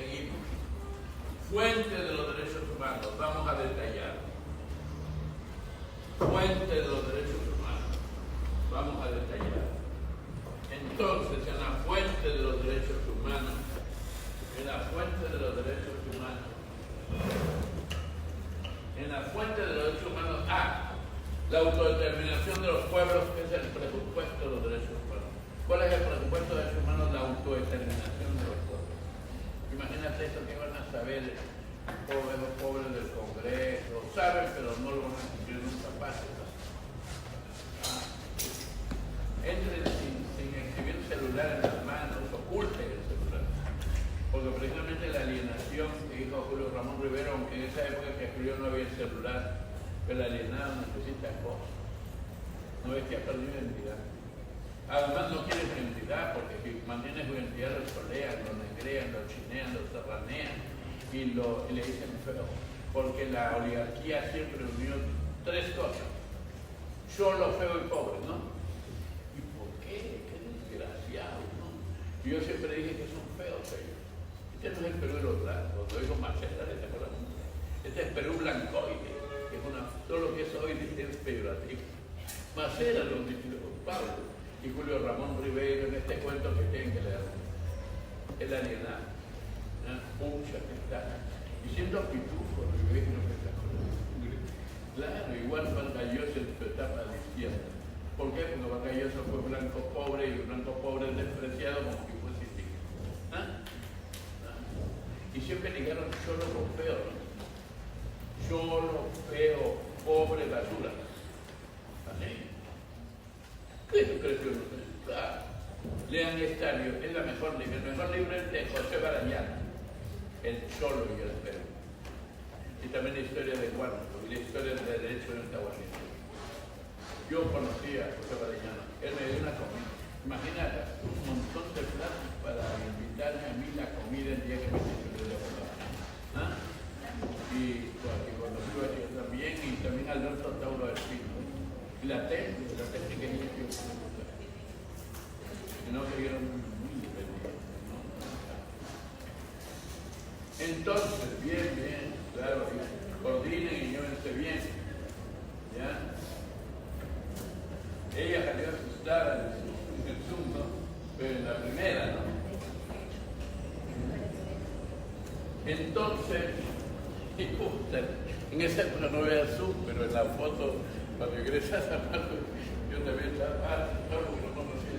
Seguimos. Fuente de los derechos humanos. Vamos a detallar. Fuente de los derechos humanos. Vamos a detallar. Entonces, en la fuente de los derechos humanos, en la fuente de los derechos humanos, en la fuente de los derechos humanos, la autodeterminación de los pueblos, que es el presupuesto de los derechos humanos. ¿Cuál es el presupuesto de derechos humanos? La autodeterminación de los pueblos. Imagínate eso que van a saber los pobres del Congreso, saben, pero no lo van a cumplir nunca fácil. Entren sin exhibir celular en las manos, oculten el celular. Porque precisamente la alienación que dijo Julio Ramón Rivera, aunque en esa época que escribió no había celular, pero el alienado necesita cosas. No es que ha perdido identidad. Además no quiere su identidad, porque si mantiene su identidad lo solean, lo negrean, lo chinean, lo serranean y le dicen feo. Porque la oligarquía siempre unió tres cosas: solo, feo y pobre, ¿no? ¿Y por qué? ¡Qué desgraciado!, ¿no? Y yo siempre dije que son feos ellos. Este no es el Perú de los blancos, lo dijo Marcela, ¿te acuerdas? Este es Perú blancoide, que es todo lo que es hoy es peyorativo. Marcela lo dijo Pablo y Julio Ramón Rivera en este cuento que tienen que leer. El alienado, pucha que está diciendo pitufo, Rivera, que está con él. Claro, igual Vargas Llosa en su etapa de izquierda. ¿Por qué? Porque Vargas Llosa fue blanco pobre y el blanco pobre es despreciado como que fuese indígena. Y siempre ligaron solo con feo, ¿no? Solo, feo, pobre, basura. ¿Vale? ¿Qué tú crees que no sé? Claro. Lean Estadio, es el mejor libro es de José Barayán, El Cholo y el Perú. Y también la historia de Juan, y la historia del derecho en el Tahuantinsuyo. Yo conocí a José Barayán, él me dio una comida. Imagínate, un montón de platos para invitarme a mí la comida el día que me titulé de abogado. Y cuando fui a también, y también Alberto Tauro del Pino. Y la técnica que no querían muy independientes, ¿no? Entonces, bien, claro, coordinen y llévense bien, ¿ya? Ella salió asustada en el Zoom, ¿no? Pero en la primera, ¿no? Entonces, en esa época no veía Zoom, pero en la foto, cuando ingresas a Marco, yo también estaba, porque no conocía yo.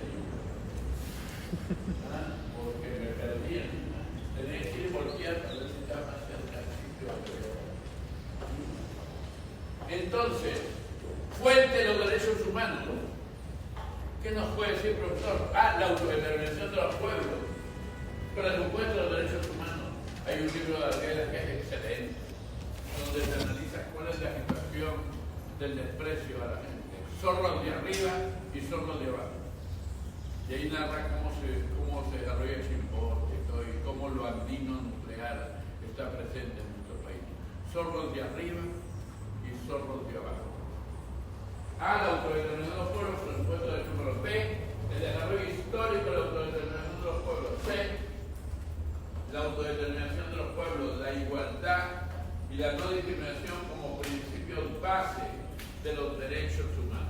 Porque me perdían. Tenía que ir volteando a ver si estaba más cerca del sitio. Entonces, fuente de los derechos humanos. ¿Qué nos puede decir, profesor? La autodeterminación de los pueblos. Presupuesto de los derechos humanos. Hay un libro de Arguedas que es excelente, donde se analiza cuál es la situación del desprecio a la gente. Zorros de arriba y zorros de abajo. Y ahí narra cómo se desarrolla el Chimbote y cómo lo andino nuclear está presente en nuestro país. Zorros de arriba y zorros de abajo. La autodeterminación de los pueblos, presupuesto del número B, el desarrollo histórico de la autodeterminación de los pueblos. C, la autodeterminación de los pueblos, la igualdad y la no discriminación como principios base de los derechos humanos.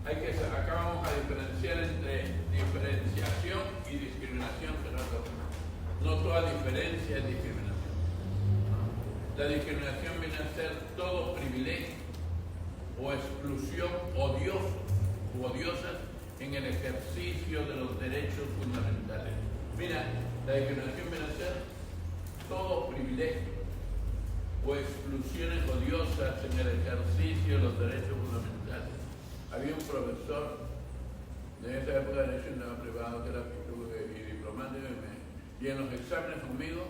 Acá vamos a diferenciar entre diferenciación y discriminación, que no toda diferencia es discriminación. La discriminación viene a ser todo privilegio o exclusión odiosa en el ejercicio de los derechos fundamentales. Mira, la discriminación viene a ser todo privilegio o exclusiones odiosas en el ejercicio de los derechos fundamentales. Había un profesor de esa época de derecho privado que era diplomático y en los exámenes conmigo,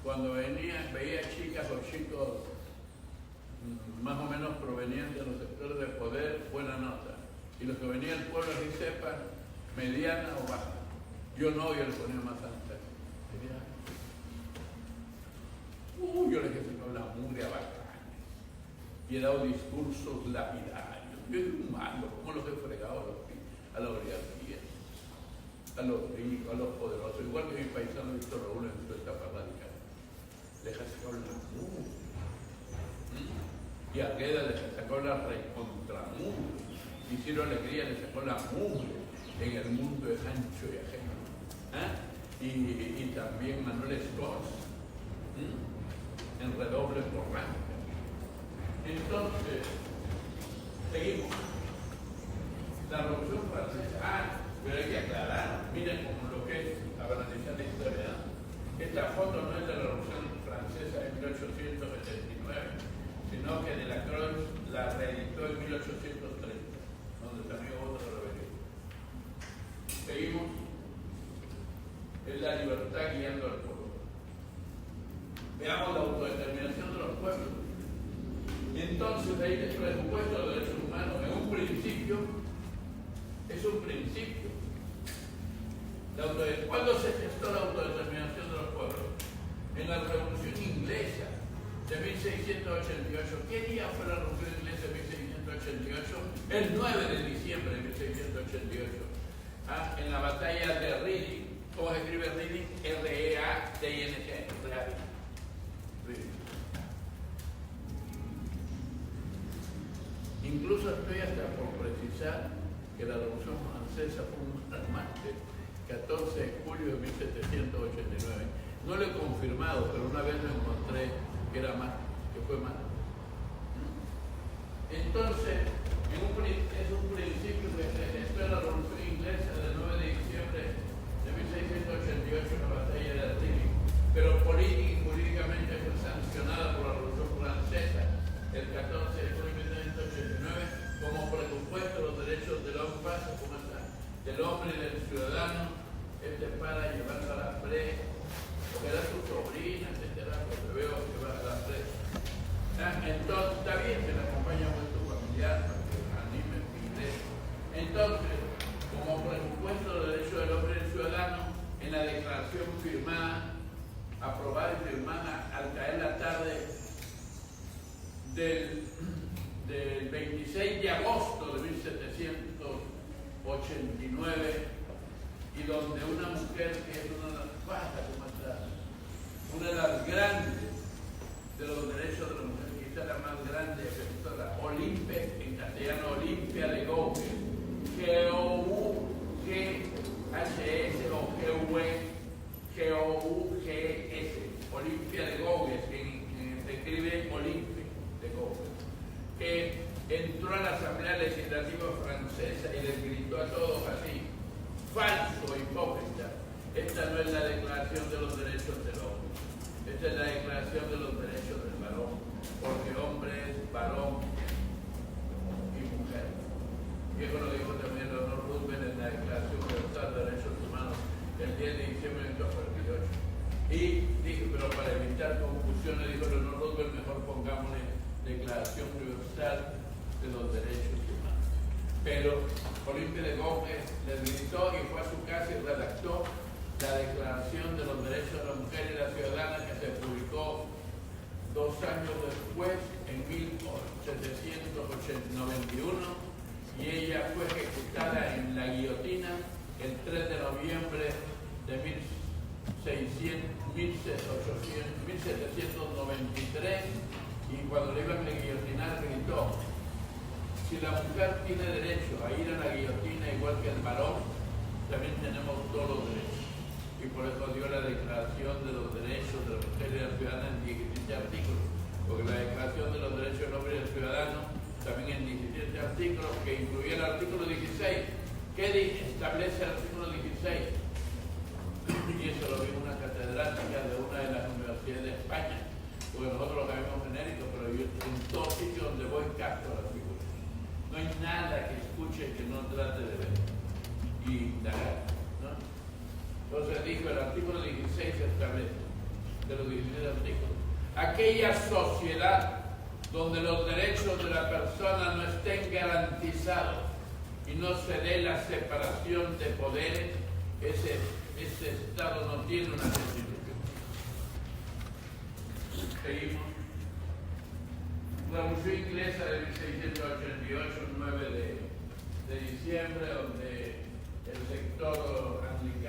cuando veía chicas o chicos más o menos provenientes de los sectores de poder, buena nota. Y los que venían del pueblo así sepan, mediana o baja. Yo no, yo le ponía más alta. Yo le dije que no habla mugre a bacanes. Y he dado discursos lapidarios. Yo soy un malo, como los he fregado a la oligarquía. a los poderosos, igual que mi paisano Víctor Raúl en su etapa radical. Le sacó la mugre. Y a Gueda le sacó la recontramugre. Y Ciro Alegría le sacó la mugre. En el mundo es ancho y ajeno. Y también Manuel Escos en Redoble por Ranca. Entonces, seguimos. La Revolución Francesa. Pero hay que aclarar, miren como lo que es analizar la historia. Esta foto no es de la Revolución Francesa de 1879, sino que de la Croix la reeditó en 1830, donde también hubo otra rebelión. Seguimos. Es la libertad guiando al pueblo. Veamos la autodeterminación de los pueblos. Y entonces ahí el presupuesto de derechos humanos, en un principio, es un principio. ¿Cuándo se gestó la autodeterminación de los pueblos? En la Revolución Inglesa de 1688. ¿Qué día fue la Revolución Inglesa de 1688? El 9 de diciembre de 1688. En la batalla de Reading. ¿Cómo se escribe Reading? R-E-A-D-I-N-G. Reading. Incluso estoy hasta por precisar que la Revolución Francesa fue un martes, 14 de julio de 1789. No lo he confirmado, pero una vez lo encontré que era más, que fue más. Entonces, es un principio que se gestó en la Revolución Inglesa del 9 de diciembre de 1688 en la batalla de Reading, pero política y jurídicamente fue sancionada por la Revolución Francesa el 14 de julio de 1789 como presupuesto de los derechos del hombre, del hombre y del ciudadano, para llevarlo a la presa, porque era su sobrina, etcétera, porque veo que va a la presa. Entonces, está bien que le acompañe a vuestro familiar para que anime el ingreso. Entonces, como presupuesto de derechos del hombre y del ciudadano, en la declaración firmada, aprobada y firmada al caer la tarde del 26 de agosto de 1789, y donde una mujer que es una de las grandes de los derechos de la mujer, quizá la más grande defensora, Olimpia, en castellano Olimpia de Gouges, G-O-U-G-H-S o G-O-U-G-S, Olimpia de Gouges, se escribe Olimpia de Gouges, que entró a la Asamblea Legislativa Francesa y les gritó a todos así: falso, hipócrita. Esta no es la declaración de los derechos del hombre. Esta es la declaración de los derechos del varón, porque hombre es varón y mujer. Y eso lo dijo también Leonor Roosevelt en la Declaración Universal de Derechos Humanos el 10 de diciembre de 1948. Y dije, pero para evitar confusiones, dijo Leonor Roosevelt, mejor pongámosle Declaración Universal de los Derechos Humanos. Pero Olimpia de Gouges les gritó y fue a su casa y redactó la Declaración de los Derechos de la Mujer y la Ciudadana, que se publicó 2 años después, en 1791, y ella fue ejecutada en la guillotina el 3 de noviembre de 1793, y cuando le iban a guillotinar gritó: si la mujer tiene derecho a ir a la guillotina igual que el varón, también tenemos todos los derechos. Y por eso dio la Declaración de los Derechos de la Mujer y la Ciudadana en 17 artículos, porque la Declaración de los Derechos del Hombre y del Ciudadano también en 17 artículos, que incluía el artículo 16. ¿Qué establece el artículo 16? Y eso lo vio una catedrática de una de las universidades de España, porque nosotros lo sabemos genérico, pero yo en todos sitios donde voy capto el artículo. No hay nada que escuche que no trate de ver y indagar, ¿no? Entonces dijo, el artículo 16 establece, de los 17 artículos, aquella sociedad donde los derechos de la persona no estén garantizados y no se dé la separación de poderes, ese Estado no tiene una constitución. Seguimos. La Revolución Inglesa de 1688, 9 de diciembre, donde el sector anglicano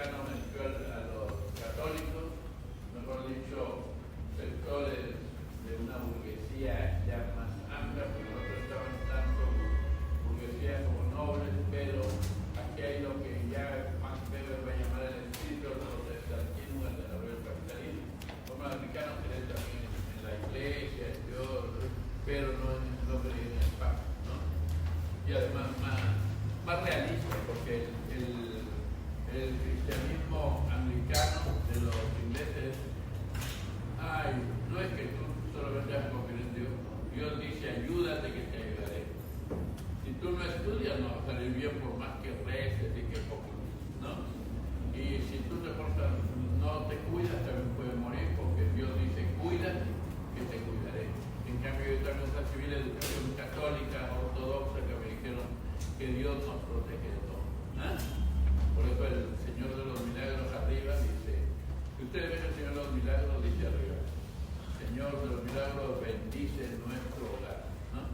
de los Milagros bendice nuestro hogar, ¿no?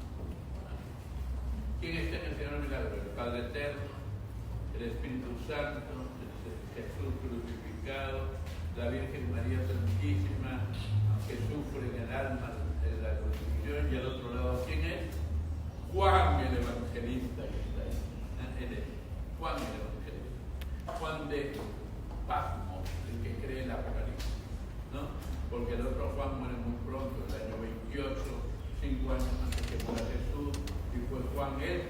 ¿Quién está en el Señor de los Milagros? El Padre Eterno, el Espíritu Santo, Jesús crucificado, la Virgen María Santísima, que sufre en el alma de la crucifixión, y al otro lado, ¿quién es? Juan el Evangelista, que está ahí. Él es Juan el Evangelista. Juan de Patmos, el que cree en el Apocalipsis, ¿no? Porque el otro Juan muere muy pronto, el año 28, 5 años antes que muera Jesús, y fue Juan el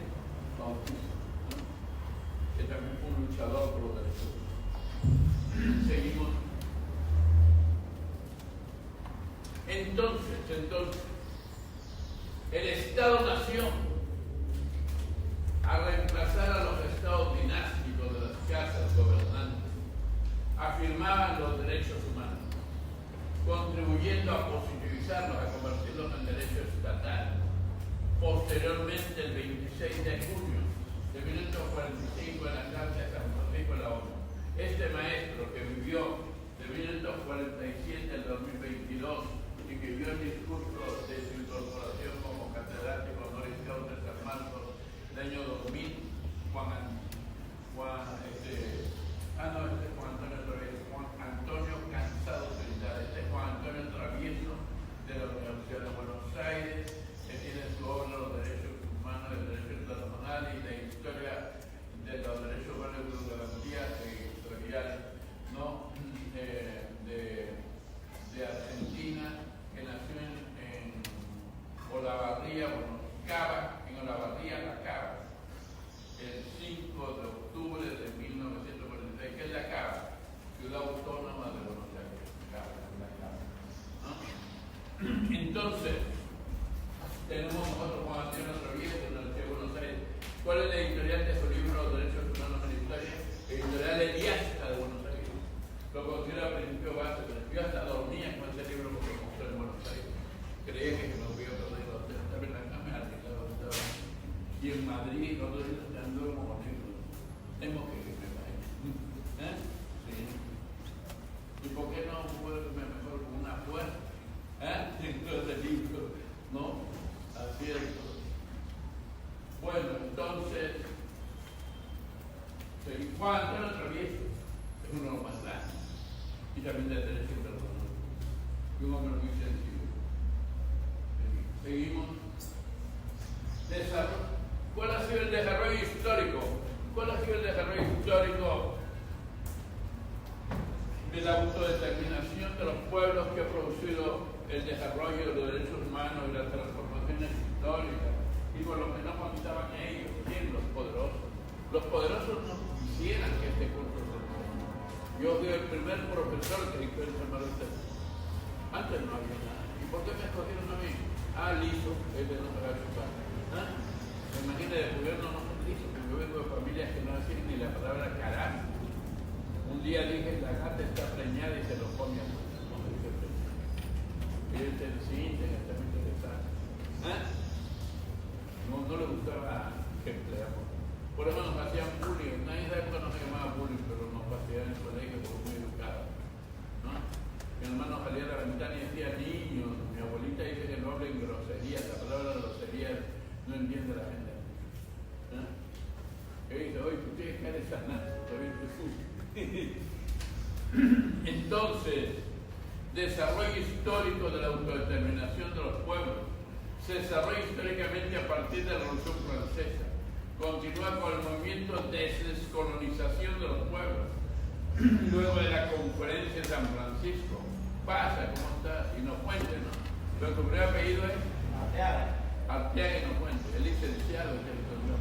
Bautista, ¿no? Que también fue un luchador por los derechos. Seguimos. Entonces, el Estado-Nación, a reemplazar a los estados dinásticos de las casas gobernantes, afirmaban los derechos humanos, contribuyendo a positivizarlos, a convertirlos en derecho estatal. Posteriormente, el 26 de junio de 1945, en la Carta de San Francisco de la ONU, este maestro que vivió de 1947 al 2022 y que vio el discurso de su incorporación como catedrático honoris causa de San Marcos del año 2000, Juan Antonio Cansado Solidario, este es Juan Antonio Travieso de la Universidad de Buenos Aires, que tiene su obra Los Derechos Humanos, el Derecho Internacional y la Historia de los Derechos Humanos y sus garantías historiales, ¿no? de Argentina, que nació en Olavarría, en Olavarría, La Cava, el 5 de octubre de 1946, que es La Cava, ciudad autónoma de Buenos Aires, La Cava, ¿no? Entonces, tenemos nosotros Juan Antonio Travieso de la Universidad de Buenos Aires. ¿Cuál es la editorial de su libro Los Derechos Humanos en la Historia? Editorial Eliasta de Buenos Aires. Lo considera principio base, pero yo hasta dormía con ese libro porque lo compré en Buenos Aires. Creía que me lo voy a perder, también acá me arreglaba. Y en Madrid, los dos están como libros. Tengo que me vaya. Sí. ¿Y por qué no puedo irme mejor con una puerta? Dentro del libro, ¿no? Así es. Bueno, entonces, Juan Antonio Travieso es uno de los más grandes y también del derecho internacional. Y un hombre muy sencillo. Seguimos. ¿Cuál ha sido el desarrollo histórico? ¿Cuál ha sido el desarrollo histórico de la autodeterminación de los pueblos que ha producido el desarrollo de los derechos humanos y las transformaciones históricas? Y por lo menos cuando estaban ellos, ¿quién? Los poderosos. Los poderosos no quisieran que este curso se haga. Yo fui el primer profesor que dictó el San Antes no había nada. ¿Y por qué me escogieron a mí? Liso, es de no pagar su padre. Imagínate, el gobierno no son lisos, porque yo vengo de familias que no hacían ni la palabra carajo. Un día dije, la gata está preñada y se lo come a fuerza. No me dije preñada. Y él se inmediatamente le sale. No le gustaba que empleamos. Por eso nos hacían bullying. En esa época no se llamaba bullying, pero nos paseaban en el colegio como muy educados, ¿no? Mi hermano salía a la ventana y decía niños. Mi abuelita dice que no hablen groserías. La palabra grosería no entiende la gente. Que dice, oye, tú tienes que eres sanar. Entonces, desarrollo histórico de la autodeterminación de los pueblos. Se desarrolla históricamente a partir de la Revolución Francesa. Continúa con el movimiento de descolonización de los pueblos. Luego de la Conferencia de San Francisco. Pasa, ¿cómo está? Y nos cuente, ¿no? Pero tu primer apellido es Arteaga y nos cuente. El licenciado es el doctor.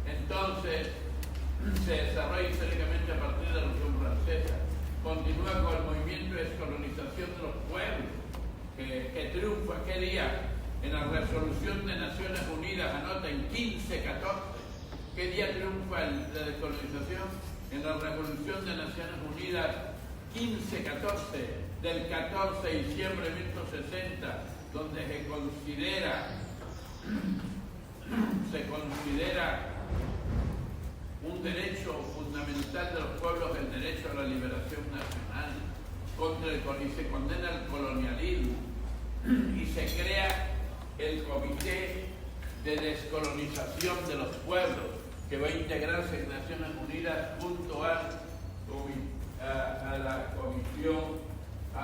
Entonces, se desarrolla históricamente a partir de la Revolución Francesa. Continúa con el movimiento de descolonización de los pueblos. Que triunfa, ¿qué día? En la resolución de Naciones Unidas, anota en 1514. ¿Qué día triunfa la descolonización? En la resolución de Naciones Unidas 1514, del 14 de diciembre de 1860, donde se considera un derecho fundamental de los pueblos el derecho a la liberación nacional, y se condena el colonialismo, y se crea el Comité de Descolonización de los Pueblos, que va a integrarse en Naciones Unidas junto a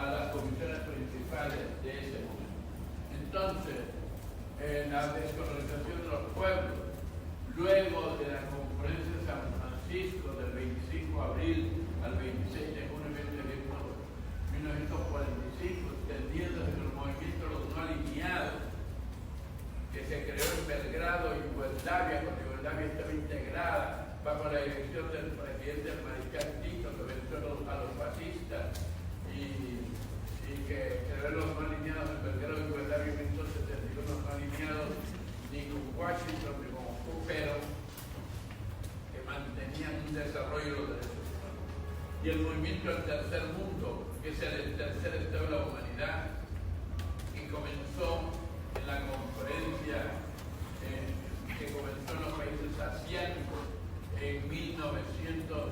las comisiones principales de ese momento. Entonces, en la descolonización de los pueblos, luego de la Conferencia de San Francisco del 25 de abril al 26 de junio de 1945, extendiéndose el movimiento de los no alineados, que se creó en Belgrado y Yugoslavia, cuando Yugoslavia estaba integrada bajo la dirección del presidente Mariscal Tito, que venció a los fascistas, y que creó los no alineados en Belgrado y Yugoslavia en 1971, los no alineados ni con Washington ni con Moscú, pero que mantenían un desarrollo de los derechos humanos. Y el movimiento del tercer mundo, que es el tercer estado de la humanidad, que comenzó en la conferencia que comenzó en los países asiáticos en 1955,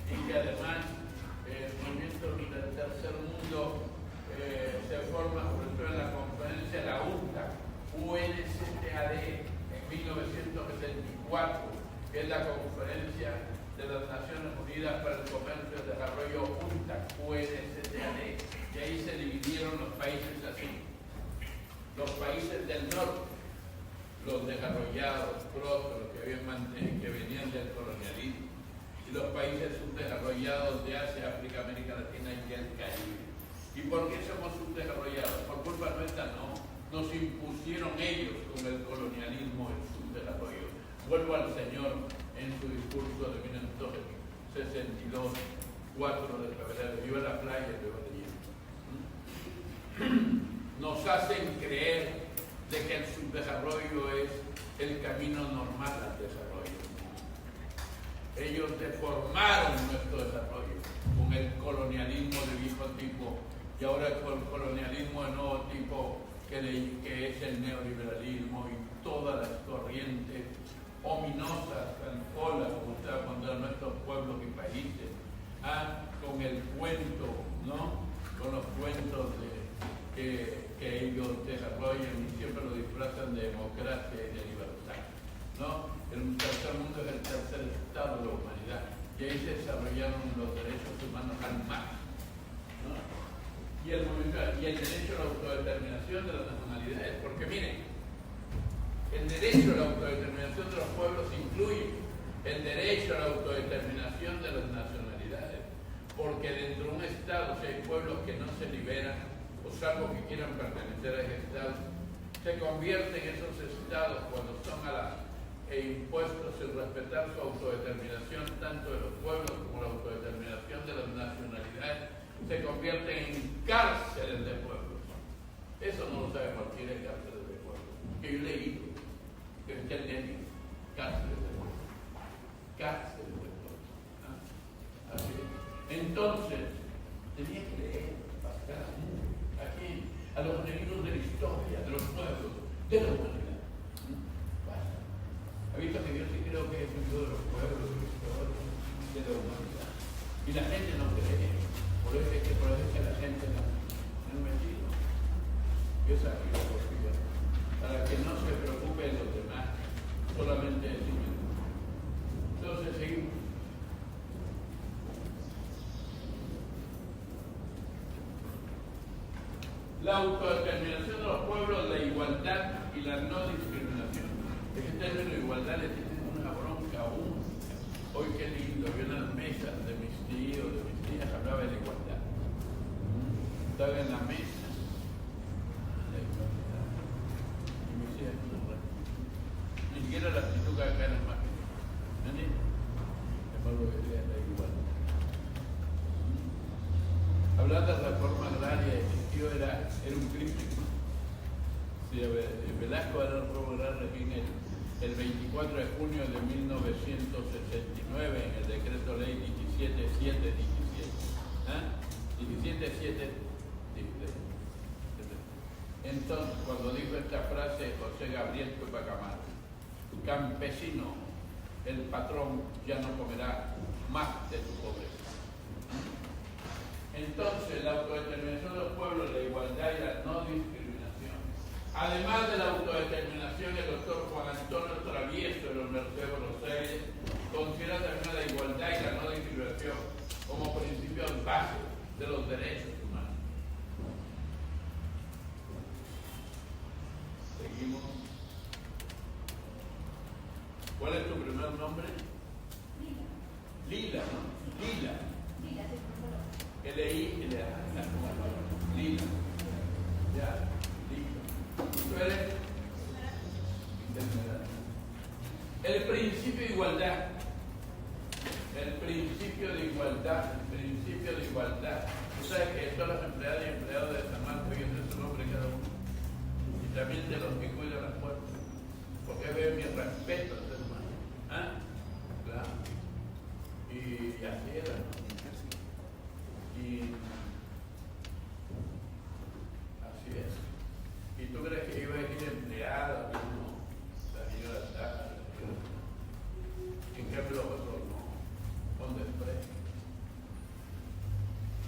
y que además el movimiento del tercer mundo se forma sobre todo en la conferencia de la UNCTAD en 1974, que es la conferencia de las Naciones Unidas para el Comercio y el Desarrollo, UNCTAD, y ahí se dividieron los países así: los países del norte, los desarrollados, prósperos, que venían del colonialismo, y los países subdesarrollados de Asia, África, América Latina y el Caribe. ¿Y por qué somos subdesarrollados? Por culpa nuestra no, nos impusieron ellos con el colonialismo el subdesarrollo. Vuelvo al Señor en su discurso de 1962, 4 de febrero, iba a la playa y iba de lleno. Nos hacen creer de que el subdesarrollo es el camino normal al desarrollo. Ellos deformaron nuestro desarrollo con el colonialismo de viejo tipo, y ahora con el colonialismo de nuevo tipo, que es el neoliberalismo y todas las corrientes ominosas, canfolas, como está contra nuestros pueblos y países, con el cuento, ¿no? Con los cuentos que ellos desarrollan y siempre lo disfrazan de democracia y de libertad, ¿no? El tercer mundo es el tercer estado de la humanidad, y ahí se desarrollaron los derechos humanos al máximo, ¿no? Y el derecho a la autodeterminación de las nacionalidades, porque miren, el derecho a la autodeterminación de los pueblos incluye el derecho a la autodeterminación de las nacionalidades, porque dentro de un Estado, si hay pueblos que no se liberan, o salvo que quieran pertenecer a ese Estado, se convierten esos Estados, cuando son impuestos sin respetar su autodeterminación, tanto de los pueblos como la autodeterminación de las nacionalidades, se convierten en cárceles de pueblos. Eso no lo sabe cualquiera, cárceles de pueblos. Que yo leí, que entendí, cárceles de pueblos. Cárceles de pueblos. Así es. Entonces, tenía que leer, pasar aquí, a los enemigos de la historia, de los pueblos, de la humanidad. Basta. Ha visto que Dios sí creo que es un Dios de los pueblos, de la historia, de la humanidad. Y la gente no cree. Por eso es que la gente no es metido. Esa es la filosofía. Para que no se preocupe de los demás, solamente de sí mismo. Entonces seguimos. La autodeterminación de los pueblos, la igualdad y la no discriminación. Ese término de igualdad le tiene una bronca a uno. Hoy qué lindo, vi unas mesas de mis tíos, de mis tías, hablaba de la igualdad. Estaba en la mesa, la igualdad. Y me decía, ni siquiera la actitud que acá en el máquina. ¿Entiendes? Es por lo que decía la igualdad. Hablar de reforma agraria, mi tío era un crimen. Sí, Velasco era el reforma agraria el 24 de junio de 1969 en el decreto ley 17.717. 17.7. Entonces, cuando dijo esta frase, José Gabriel Tupac Amaru: campesino, el patrón ya no comerá más de tu pobreza. Entonces, la autodeterminación de los pueblos, la igualdad y la no discriminación. Además de la autodeterminación, el doctor Juan Antonio Travieso de la Universidad de Buenos Aires considera también la igualdad y la no discriminación como principios básicos de los derechos humanos. Seguimos. ¿Cuál es tu primer nombre? Lila, ¿no? Lila. L-I, L-A. Lila. Ya, listo. ¿Tú eres? El principio de igualdad. El principio de igualdad. El principio de igualdad. Tú sabes que todas las empleadas y empleados de San Marcos tienen su nombre cada uno. Y también de los que cuidan las puertas. Porque veo mi respeto a ser humano. ¿Ah? Claro. Y así era, ¿no? Y así es. ¿Y tú crees que iba a ir empleada? No. La libertad. En cambio los otros no. Con desprecio.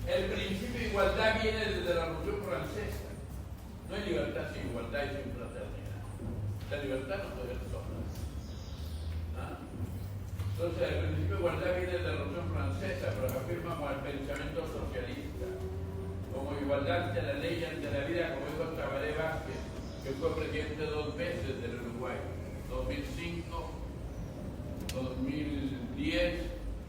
El principio de igualdad viene desde la Revolución Francesa. No hay libertad sin igualdad y sin fraternidad. La libertad no puede ser sola. ¿Ah? Entonces, el principio de igualdad viene de la Revolución Francesa, pero se afirma con el pensamiento socialista, como igualdad ante la ley y ante la vida, como dijo Tabaré Vázquez, que fue presidente 2 veces del Uruguay, 2005, 2010,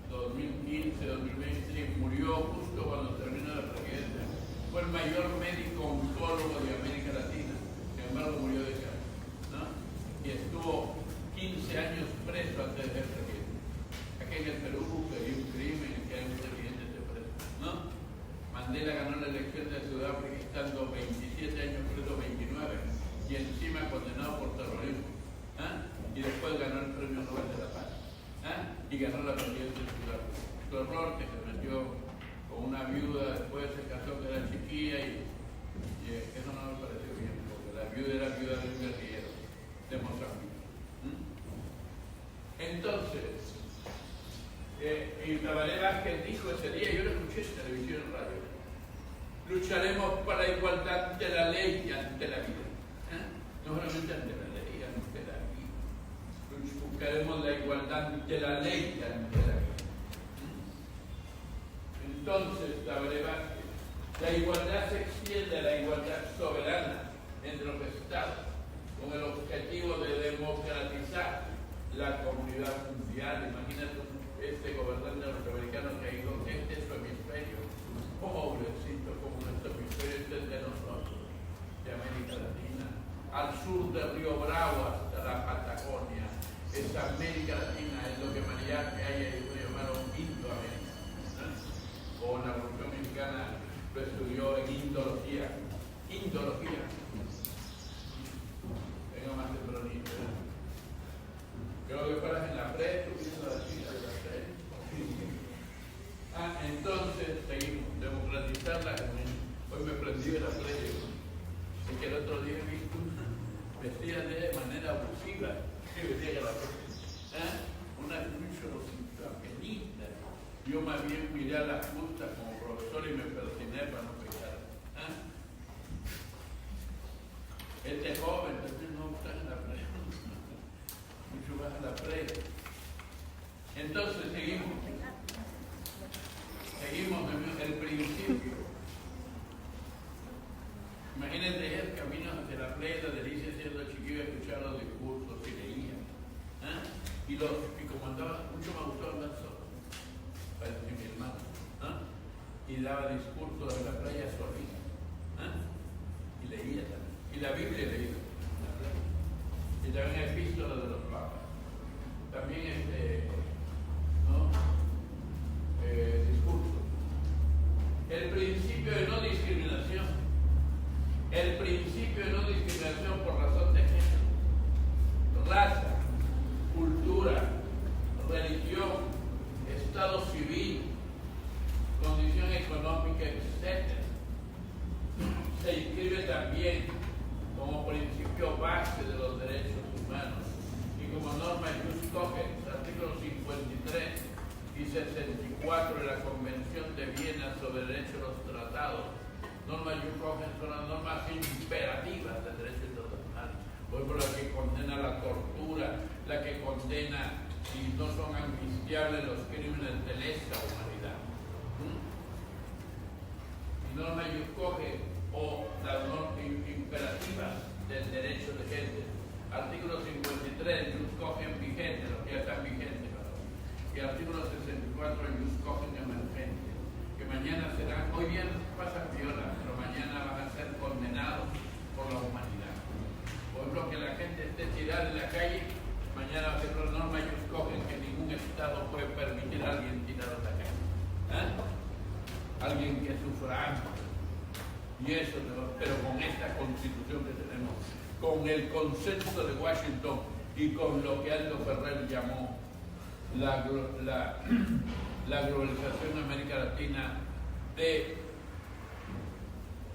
2015, 2020, murió justo cuando terminó la presidencia. Fue el mayor médico oncólogo de América Latina, sin embargo murió de cáncer, ¿no? Y estuvo 15 años preso antes de ser presidente. Aquí en el Perú hay un crimen que hay un presidente de preso, ¿no? Mandela ganó la elección de Sudáfrica estando 27 años preso, 29, y encima condenado por terrorismo. ¿Ah? Y después ganó el Premio Nobel de la Paz. ¿Ah? Y ganó la presidencia de Sudáfrica. Su error que se metió con una viuda, después se casó que era chiquilla y eso no me pareció bien, porque la viuda era viuda de un guerrillero de Mozambique. Entonces, y Tabaré Vázquez dijo ese día, yo lo escuché en televisión y radio, lucharemos para la igualdad ante la ley y ante la vida. No solamente ante la ley, ante la vida. Buscaremos la igualdad ante la ley y ante la vida. Entonces, Tabaré Vázquez, la igualdad se extiende a la igualdad soberana entre los estados, con el objetivo de democratizar la comunidad mundial. Imagínate este gobernante norteamericano que dijo que este es su hemisferio, pobrecito, como nuestro hemisferio, este es de nosotros, de América Latina, al sur del río Bravo hasta la Patagonia. Esa América Latina es lo que María que hay ahí, lo llamaron Indoamérica. O la Revolución Mexicana lo estudió en Indología. Indología. Venga más tempranito. Creo que paras en la pre, tú piensas la chica de la pre. Entonces seguimos. Democratizar la comunidad. Hoy me prendí de la pre. Es que el otro día vi una vestida de manera abusiva. Que vestía que la pre. Una penita. Yo más bien miré a las justas como profesor y me persiné para no pecar. Este joven también no está en la pre. Mucho más en la pre. Entonces seguimos. Seguimos el principio. Imagínate el camino hacia la playa, la delicia siendo chiquillo, escuchar los discursos y leía. Y como andaba, mucho me gustó hablar solo. Parece mi hermano, y daba discursos en la playa solita, y leía también, y la Biblia leía, y también epístolas de los papas, también discursos. El principio de no discriminación, el principio de no discriminación por razón de género, raza, cultura, religión, estado civil, condición económica, etc. Se inscribe también como principio base de los derechos humanos y como norma jus cogens, artículos 53 y 64 de la Convención de Viena sobre Derechos de los normas Yukogen son las normas imperativas del derecho internacional. Por ejemplo, la que condena la tortura, la que condena, si no son amnistiables, los crímenes de lesa humanidad. Norma Yukogen o las normas imperativas del derecho de gente. Artículo 53, Jus Cogen vigente, los que ya están vigentes, y artículo 64, Jus Cogen emergente, que mañana serán, hoy día pasan violas, pero mañana van a ser condenados por la humanidad. Por ejemplo, que la gente esté tirada en la calle, mañana va a ser una norma Jus Cogen que ningún Estado puede permitir a alguien tirado en la calle. Alguien que sufra hambre. Y eso, pero con esta constitución que tenemos, con el consenso de Washington y con lo que Aldo Ferrer llamó la globalización en América Latina, de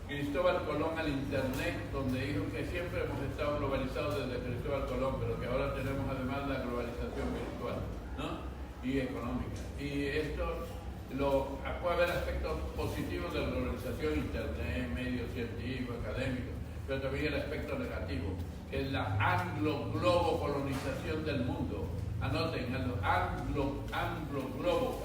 Cristóbal Colón al Internet, donde dijo que siempre hemos estado globalizados desde Cristóbal Colón, pero que ahora tenemos además la globalización virtual, ¿no? Y económica. Y esto puede haber aspectos positivos de la globalización, Internet, medios científicos, académicos, pero también el aspecto negativo, que es la anglo-globo-colonización del mundo. Anoten, anglo-globo,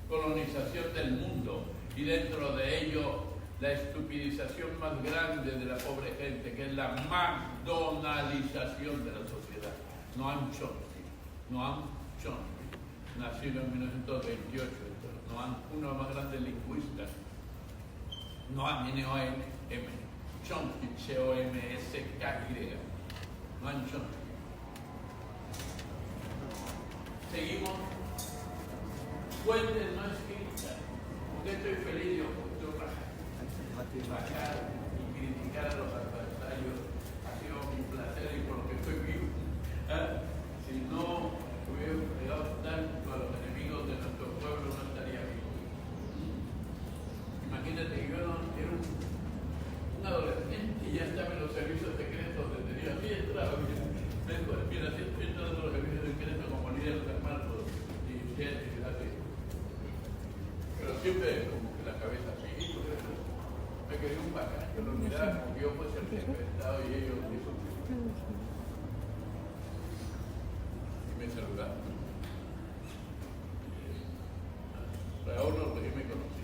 colonización del mundo, y dentro de ello la estupidización más grande de la pobre gente, que es la McDonaldización de la sociedad. Noam Chomsky, nacido en 1928, uno de los más grandes lingüistas. Noam, N-O-M, Chomsky, C-O-M-S-K-Y. Noam Chomsky. Seguimos. Fuentes no escritas. Porque estoy feliz de bajar y criticar a los adversarios. Ha sido mi placer y por lo que estoy vivo. Si no hubiera pegado tanto a los enemigos de nuestro pueblo, no estaría vivo. Imagínate que yo era un adolescente y ya estaba en los servicios secretos detenidos. Así entraba, mira, así estoy entrando en los servicios secretos como líder de hermanos y así. Pero siempre como que la cabeza así. Me quedé un bacán, yo lo miraba como que yo fuese el secretado y ellos dicen. Y me saludaron. Raúl no me conocí.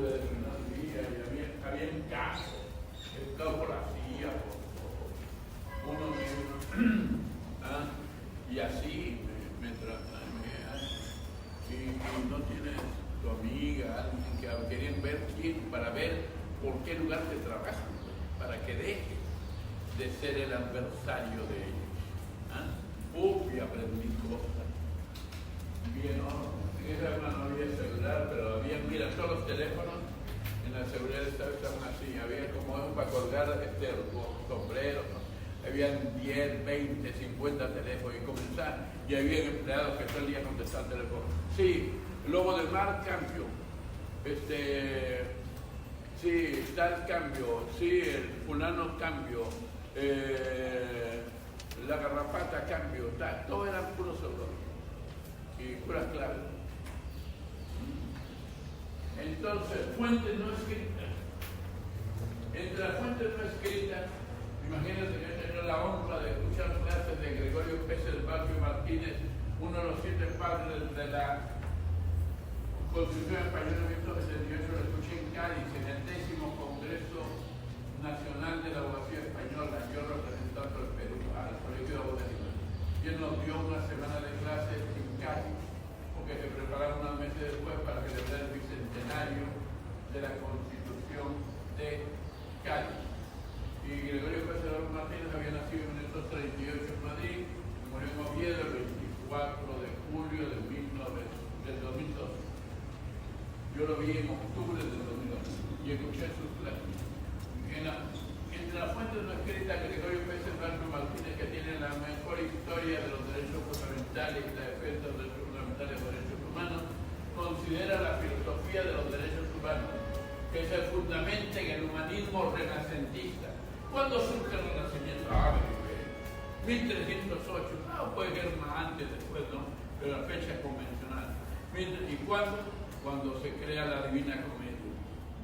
De determinados días y había un caso, estado por la CIA, uno y así me tratan. Y no tienes tu amiga, alguien que querían ver quién, para ver por qué lugar te trabajan, para que dejes de ser el adversario de ellos. Y aprendí cosas. Bien, ¿no? En esa época no había celular, pero había, mira, todos los teléfonos en la seguridad del Estado estaban así, había como para colgar sombreros, ¿no? Habían 10, 20, 50 teléfonos y comenzaban, y había empleados que todo el día contestaban teléfono. Sí, Lobo del Mar, cambio. Sí, tal cambio. Sí, el fulano, cambio. La garrapata, cambio. Tal. Todo eran puros errores y puras claves. Entonces, fuentes no escritas. Entre las fuentes no escritas, imagínate que he tenido la honra de escuchar clases de Gregorio Pérez Barrio Martínez, uno de los 7 padres de la Constitución Española de 1978, lo escuché en Cádiz, en el 10º Congreso Nacional de la Abogacía Española, yo representando al Perú, al Colegio de Abogados. Y él nos dio una semana de clases en Cádiz, porque se prepararon unos meses después para celebrar el bicentenario de la Constitución de Cádiz. Y Gregorio Pérez Martínez había nacido en 1938 en Madrid, murió en Oviedo el 24 de julio del 2012. Yo lo vi en octubre del 2012 y escuché sus clases. Entre las fuentes no escritas, Gregorio Pérez Martínez, que tiene la mejor historia de los derechos fundamentales y la defensa de los derechos fundamentales de los derechos humanos, considera la filosofía de los derechos humanos, que se fundamenta en el humanismo renacentista. ¿Cuándo surge el Renacimiento? 1308, puede ser más antes, después, ¿no? Pero la fecha es convencional. ¿Y cuándo? cuando se crea la Divina Comedia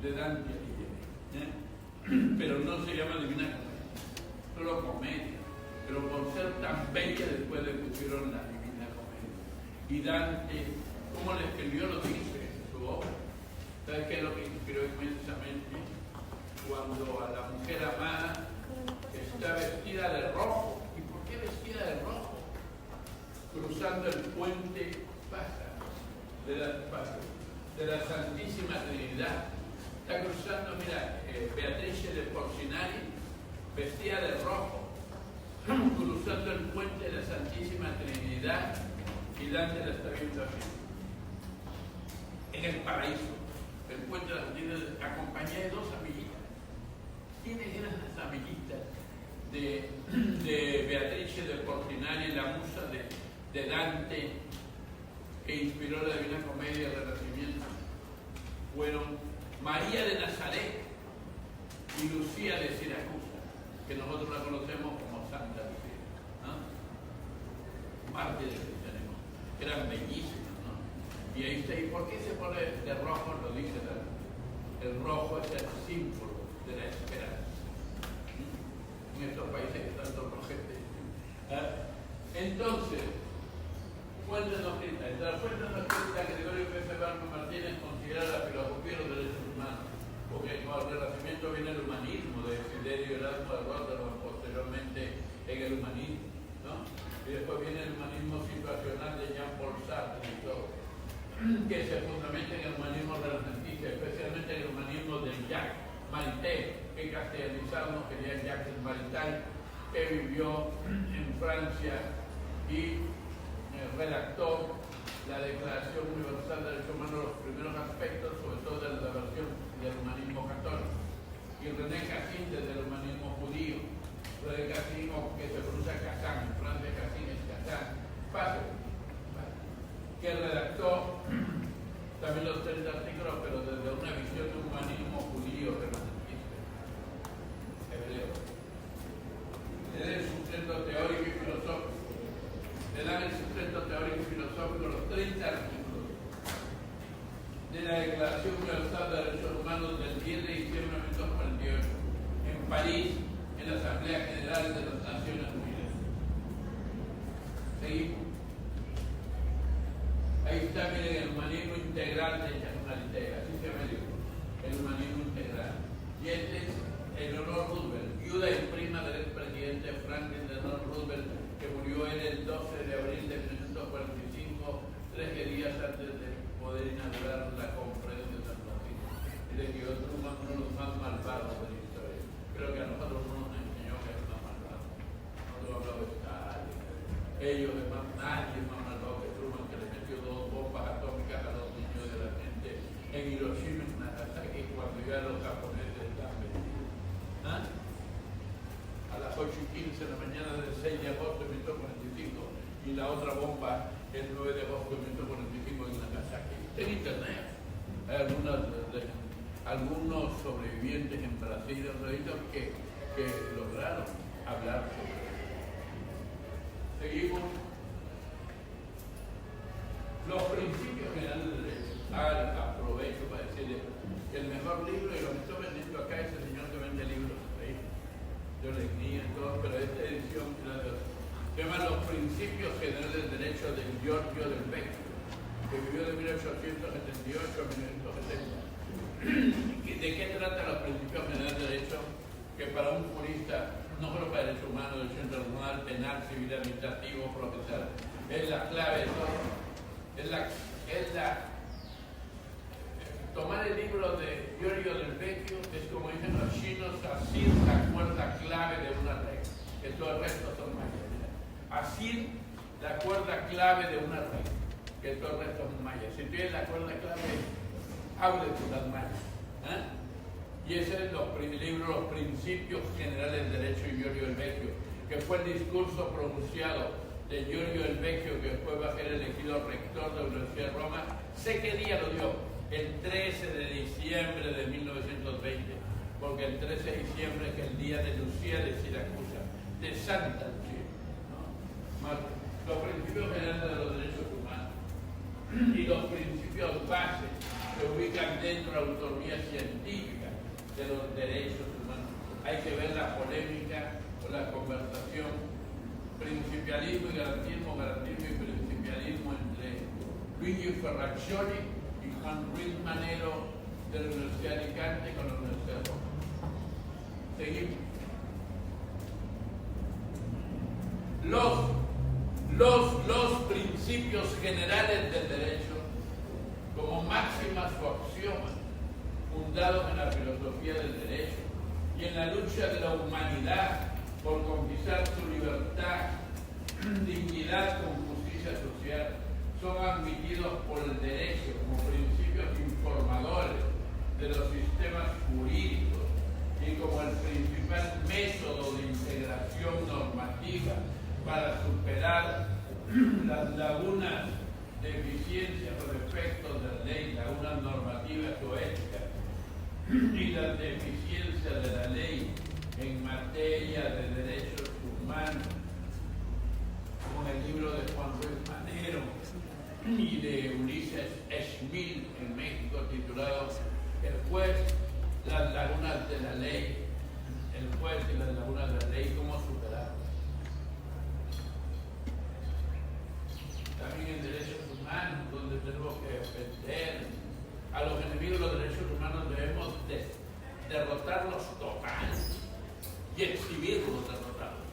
de Dante Alighieri. Pero no se llama Divina Comedia, solo comedia. Pero por ser tan bella después le pusieron la Divina Comedia. Y Dante, ¿cómo le escribió? Lo dice en su obra. ¿Sabes qué es lo que inspiró inmensamente? Cuando a la mujer amada está vestida de rojo. ¿Y por qué vestida de rojo? Cruzando el puente de la Santísima Trinidad. Está cruzando, mira, Beatrice de Porcinari, vestida de rojo, cruzando el puente de la Santísima Trinidad, y Dante la está viendo así, en el paraíso, el puente de la Santísima, acompañada de dos amiguitas. ¿Quiénes eran las amiguitas de Beatrice de Porcinari, la musa de Dante, que inspiró la Divina Comedia del Renacimiento? Fueron María de Nazaret y Lucía de Siracusa, que nosotros la conocemos como Santa Lucía, ¿no? Mártires del cristianismo. Eran bellísimas, ¿no? Y ahí está. ¿Y por qué se pone de rojo? Lo dice Dante. El rojo es el símbolo de la esperanza. En estos países que están todos rojetes. Entonces, fuentes no escritas. Entre las fuentes no escritas, Gregorio P. Barco Martínez considera la filosofía de los derechos humanos, porque con el Renacimiento viene el humanismo de Desiderio Erasmo de Rotterdam, posteriormente en el humanismo, ¿no? Y después viene el humanismo situacional de Jean-Paul Sartre y todo, que se fundamenta en el humanismo renacentista, especialmente en el humanismo de Jacques Maritain, que castellanizado quería Jacques Maritain, que vivió en Francia y redactó la Declaración Universal de Derechos Humanos, los primeros aspectos, sobre todo de la versión del humanismo católico. Y René Cassin, desde el humanismo judío. René Cassin, que se pronuncia Kazán, en Francia Cassin es Kazán, que redactó también los 30 artículos, pero desde una visión de humanismo judío renacentista, hebreo. Le da el sustento teórico y filosófico. Le dan el sustento teórico y filosófico los 30 artículos de la Declaración Universal de Derechos Humanos del 10 de diciembre de 1948, en París, en la Asamblea General de las Naciones Unidas. Seguimos. Ahí está, miren, el humanismo integral de Humanité, así se llama el libro, el humanismo integral. Y este es Eleanor Roosevelt, viuda y prima del expresidente Franklin Delano Roosevelt, que murió en el 12 de abril de 1945, 13 días antes de poder inaugurar la conferencia de San Francisco. Y le quedó uno de los más malvados de la historia. Creo que a nosotros no nos enseñó que es más malvado. Nosotros hablamos de Stalin. Ellos, además, nadie es más malvado que Truman, que le metió 2 bombas atómicas a los niños de la gente en Hiroshima y Nagasaki cuando ya los japoneses estaban vendidos. A las 8:15 de la mañana del 6 de agosto de 1945, y la otra bomba el 9 de agosto de 1945 en Nagasaki. En internet hay algunos sobrevivientes en Brasil que lograron hablar sobre eso. Seguimos. Los principios generales del derecho. Aprovecho para decirles que el mejor libro, y lo que estoy vendiendo acá, es el señor que vende libros. Yo le guía y todo, pero esta edición se llama Los Principios Generales del Derecho de Giorgio del Vecchio, que vivió de 1878 a 1970. ¿De qué trata los Principios Generales del Derecho? Que para un jurista, no solo para derechos humanos, derecho internacional, penal, civil, administrativo, procesal, es la clave de todo. Tomar el libro de Giorgio del Vecchio es, como dicen los chinos, asir la cuerda clave de una regla, que todo el resto son mayas. Asir la cuerda clave de una regla, que todo el resto son mayas. Si tienes la cuerda clave, abre tú las mallas. Y ese es el libro Los Principios Generales del Derecho de Giorgio del Vecchio, que fue el discurso pronunciado de Giorgio del Vecchio, que después va a ser elegido rector de la Universidad de Roma. Sé qué día lo dio. El 13 de diciembre de 1920, porque el 13 de diciembre es el día de Lucía de Siracusa, de Santa Lucía, ¿no? Los principios generales de los derechos humanos y los principios base dentro de la autonomía científica de los derechos humanos. Hay que ver la polémica o la conversación, principialismo y garantismo, garantismo y principialismo entre Luigi Ferraccioni y Juan Ruiz Manero de la Universidad de Alicante con la Universidad de Roma. Seguimos. Los principios generales del derecho como máximas o axiomas fundados en la filosofía del derecho y en la lucha de la humanidad por conquistar su libertad, dignidad con justicia social, son admitidos por el derecho como principios informadores de los sistemas jurídicos y como el principal método de integración normativa para superar las lagunas, deficiencias o defectos de la ley, lagunas normativas o éticas, y las deficiencias de la ley en materia de derechos humanos, como en el libro de Juan Ruiz Manero y de Ulises Schmil en México, titulado El juez, las lagunas de la ley, el juez y las lagunas de la ley, cómo superar. También en derechos humanos, donde tenemos que defender a los enemigos de los derechos humanos, debemos derrotarlos total y exhibirlos derrotados.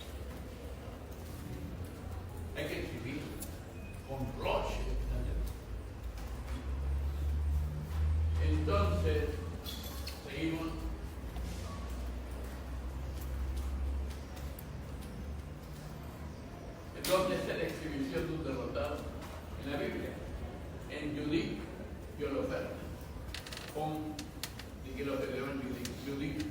Hay que exhibirlos con roche. Entonces, seguimos. ¿Dónde está la exhibición de un derrotado? En la Biblia. En Judith y Holofernes. Y que lo que leo en Judith,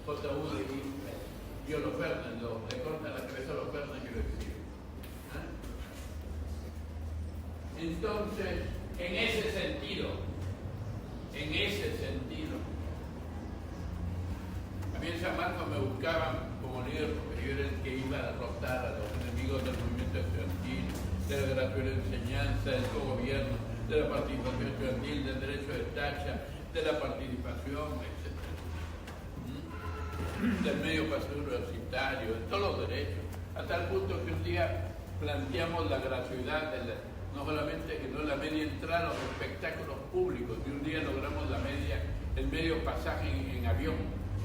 J.U.D.I. y Holofernes, le corta la cabeza a Holofernes y lo exhibe. Entonces, en ese sentido, a mí en San Marcos me buscaban como líder porque yo era el que iba a derrotar a los enemigos del movimiento estudiantil, de la gratuita enseñanza, del cogobierno, de la participación estudiantil, del derecho de tacha, de la participación, etc. Del medio pasivo universitario, de todos los derechos, a tal punto que un día planteamos la gratuidad no solamente que no la media entrada a los espectáculos públicos, y un día logramos el medio pasaje en avión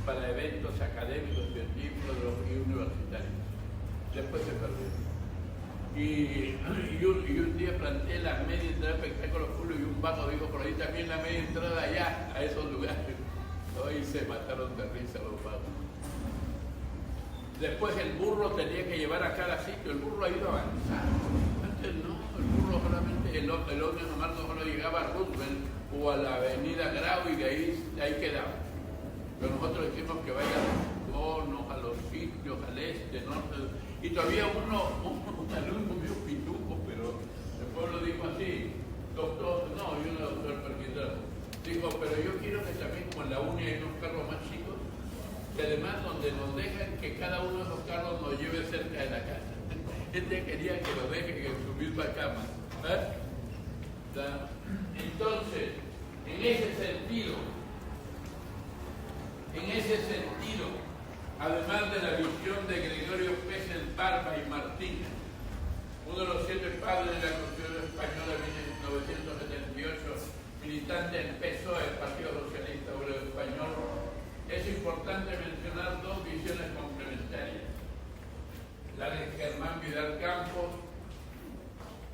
para eventos académicos, científicos y universitarios. Después se perdió. Y un día planteé la media entrada a espectáculos públicos y un vago dijo por ahí también la media entrada allá, a esos lugares. Hoy se mataron de risa los vagos. Después el burro tenía que llevar a cada sitio, el burro ha ido avanzando. Antes no, el burro solamente, el ómnibus nomás no solo llegaba a Roosevelt o a la avenida Grau y ahí quedaba. Pero nosotros decimos que vaya a los conos, a los sitios, al este, norte. Y todavía un alumno medio pituco, pero después lo dijo así, doctor, no, yo no doctor Perquitano. Dijo, pero yo quiero que también como en la uni hay unos carros más chicos, y además donde nos dejan que cada uno de esos carros nos lleve cerca de la casa. Este quería que lo dejen en su misma cama. Entonces, en ese sentido, además de la visión de Gregorio Peces Barba y Martínez, uno de los 7 padres de la Constitución Española de 1978, militante del PSOE, el Partido Socialista Obrero Español, es importante mencionar 2 visiones complementarias. La de Germán Vidal Campos,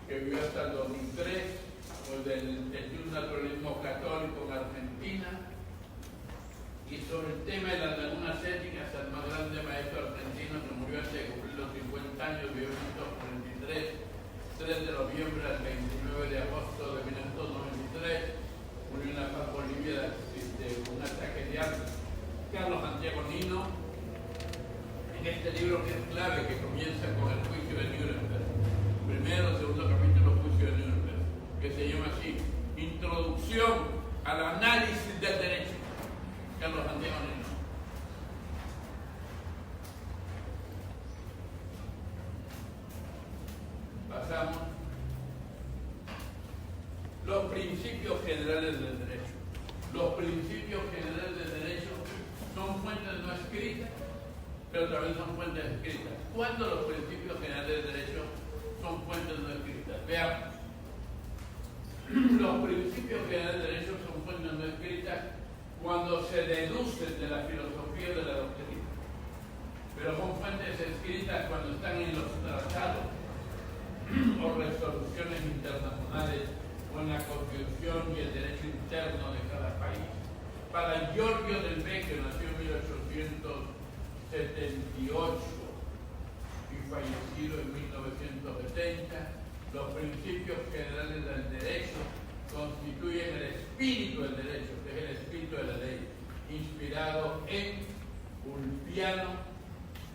que vivió hasta el 2003, o del naturalismo católico en Argentina, y sobre el tema de las lagunas éticas, el más grande maestro argentino que murió antes de cumplir los 50 años, vivió en 1943, 3 de noviembre al 29 de agosto de 1993, murió en La Paz, Bolivia, de un ataque de asma. Carlos Santiago Nino, en este libro que es clave, que comienza con el juicio de Nuremberg, primero, segundo capítulo, juicio de Nuremberg, que se llama así, Introducción al análisis del derecho. Carlos Santiago Nino. Pasamos. Los principios generales del derecho. Los principios generales del derecho son fuentes no escritas, pero también son fuentes escritas. ¿Cuándo los principios generales del derecho son fuentes no escritas? Veamos. Los principios generales del derecho son fuentes no escritas cuando se deducen de la filosofía de la doctrina, pero son fuentes escritas cuando están en los tratados o resoluciones internacionales o en la Constitución y el derecho interno de cada país. Para Giorgio del Vecchio, nació en 1878 y fallecido en 1970, los principios generales del derecho constituyen el espíritu del derecho, que es el espíritu de la ley, inspirado en Ulpiano,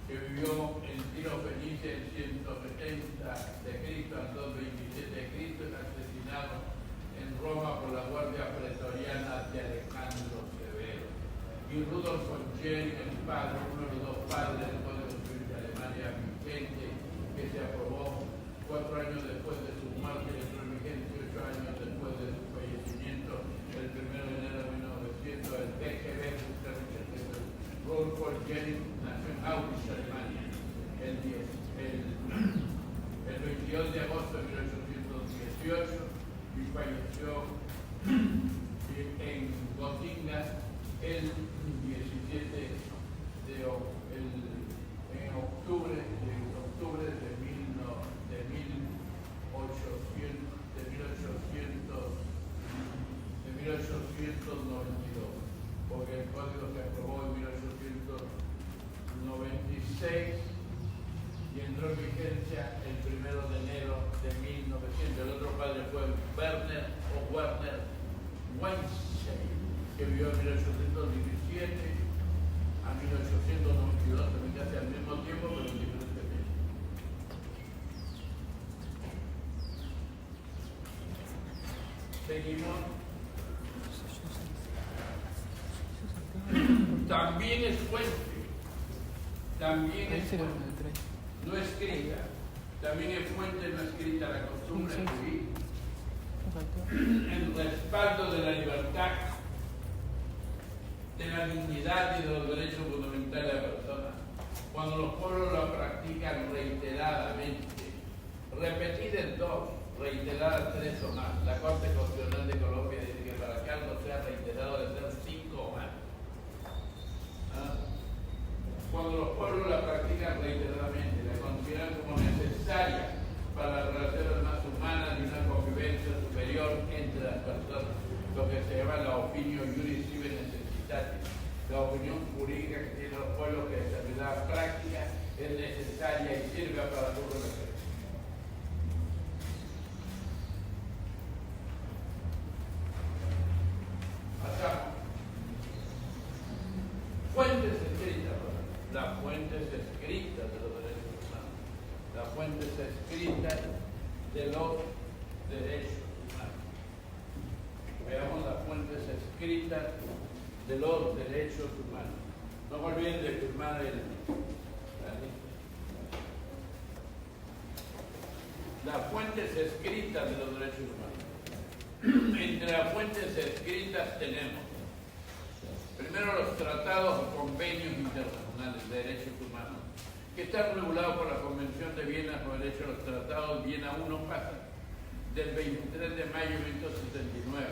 que vivió en Tiro Fenice en 170 de Cristo al 227 de Cristo, es asesinado en Roma por la Guardia Pretoriana de Alejandro Severo. Y Rudolf von Jering, el padre, uno de los dos padres del Código Civil de Alemania vigente, que se aprobó 4 años después de su muerte y entró en vigencia 8 años después de su fallecimiento, el 1 de enero de 1900, el BGB, Rudolf von Jering nació en Auschwitz, Alemania, el 22 de agosto de 1818 y falleció en Gotinga el 17 de octubre de 1892, porque el código se aprobó en 1896 y entró en vigencia el 1 de enero de 1900. El otro padre fue Werner Weinstein, que vivió en 1817 a 1892, también casi al mismo tiempo, pero en diferentes fechas. Seguimos. También es fuente, también es fuente no escrita, también es fuente no escrita la costumbre civil, el respaldo de la libertad, de la dignidad y de los derechos fundamentales de la persona. Cuando los pueblos la practican reiteradamente, repetida en 2, reiterada 3 o más. La Corte Constitucional de Colombia dice que para que algo sea reiterado debe ser 5 o más. Cuando los pueblos la practican reiteradamente, la consideran como necesaria para las relaciones más humanas y una convivencia superior entre las personas, lo que se llama la opinión juris sive necessitatis, la opinión jurídica que tienen los pueblos, que en determinada práctica es necesaria y sirve para su relación. Pasamos. Fuentes escritas, las fuentes escritas de los derechos humanos, las fuentes escritas de los derechos humanos. Veamos las fuentes escritas de los derechos humanos. No me olviden de firmar la lista. Las fuentes escritas de los derechos humanos. Entre las fuentes escritas tenemos primero los tratados o convenios internacionales de derechos humanos, que están regulados por la Convención de Viena sobre el derecho a los tratados. Viena 1 pasa del 23 de mayo de 1979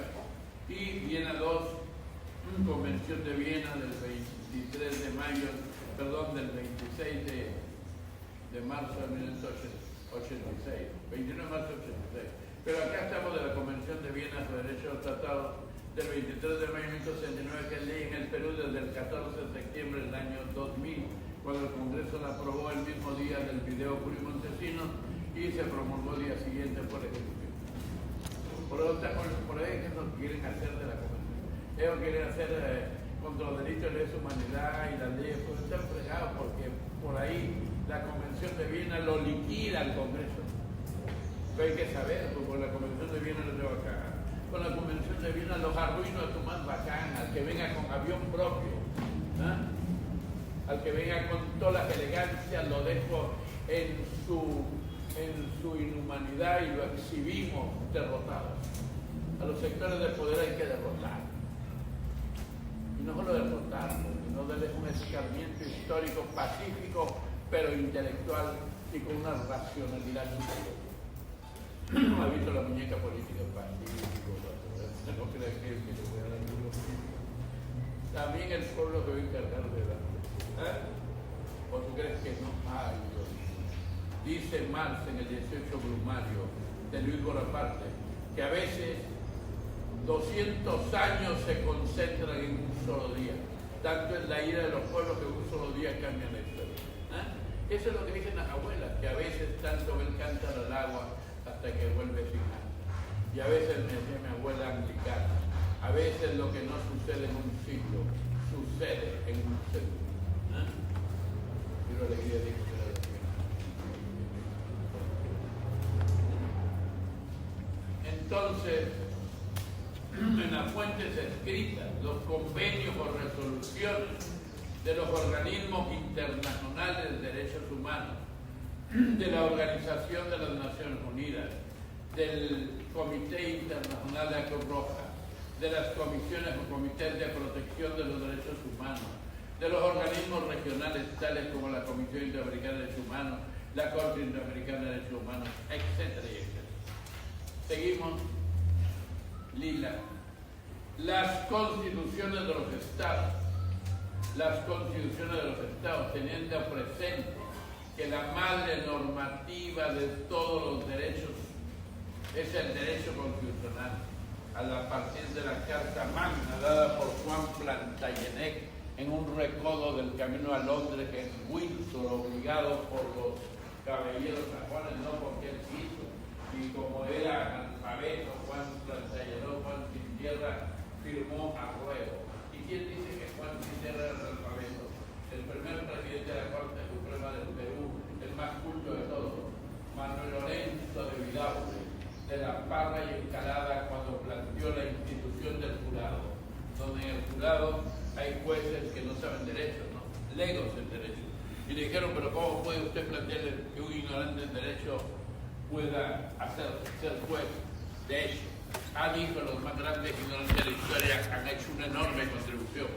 y Viena 2, Convención de Viena del 26 de marzo de 1986, 29 de marzo de 86. Pero acá estamos de la Convención de Viena sobre el derecho a los tratados del 23 de mayo de 1969, que es ley en el Perú desde el 14 de septiembre del año 2000, cuando el Congreso la aprobó el mismo día del video Curi Montesinos y se promulgó el día siguiente por Ejecutivo. Por ahí que es lo que quieren hacer de la Convención. Ellos quieren hacer contra los delitos de lesa humanidad y las leyes, pues están fregados porque por ahí la Convención de Viena lo liquida el Congreso. Pero hay que saber, pues con la Convención de Viena lo lleva acá. Con la Convención de Viena los arruino a tu más bacán, al que venga con avión propio, al que venga con todas las elegancias, lo dejo en su inhumanidad y lo exhibimos derrotados. A los sectores de poder hay que derrotar. no solo derrotarlo, sino darles un escarmiento histórico pacífico, pero intelectual y con una racionalidad superior. ¿No ha visto la muñeca política pacífico? No crees que le voy a dar uno. También el pueblo se va a encargar de darle. ¿O tú crees que no? Ay, Dios. Dice Marx en el 18 Brumario de Luis Bonaparte que a veces 200 años se concentran en un solo día. Tanto es la ira de los pueblos que en un solo día cambian la historia. Eso es lo que dicen las abuelas, que a veces tanto ve el cántaro al agua hasta que vuelve sin agua. Y a veces me decía mi abuela anglicana, a veces lo que no sucede en un siglo, sucede en un segundo. Y la alegría dijo que era lo que entonces, en las fuentes escritas, los convenios o resoluciones de los organismos internacionales de derechos humanos, de la Organización de las Naciones Unidas, del Comité Internacional de la Cruz Roja, de las comisiones o comités de protección de los derechos humanos, de los organismos regionales tales como la Comisión Interamericana de Derechos Humanos, la Corte Interamericana de Derechos Humanos, etcétera, y etcétera. Seguimos. Lila. Las constituciones de los estados. Las constituciones de los estados, teniendo presente que la madre normativa de todos los derechos es el derecho constitucional, a partir de la Carta Magna dada por Juan Plantagenet en un recodo del camino a Londres en Windsor, obligado por los caballeros sajones, no porque él quiso, y como era analfabeto, Juan Plantagenet, Juan sin tierra, firmó a ruego. ¿Y quién dice que Juan sin tierra era analfabeto? El primer presidente de la Corte Suprema del Perú, el más culto de todos, Manuel Lorenzo de Vidaurre, de la Parra y Encalada, cuando planteó la institución del jurado, donde en el jurado hay jueces que no saben derecho, ¿no? Legos en derecho. Y le dijeron, pero ¿cómo puede usted plantear que un ignorante en derecho pueda ser juez? De hecho, han dicho los más grandes ignorantes de la historia, han hecho una enorme contribución.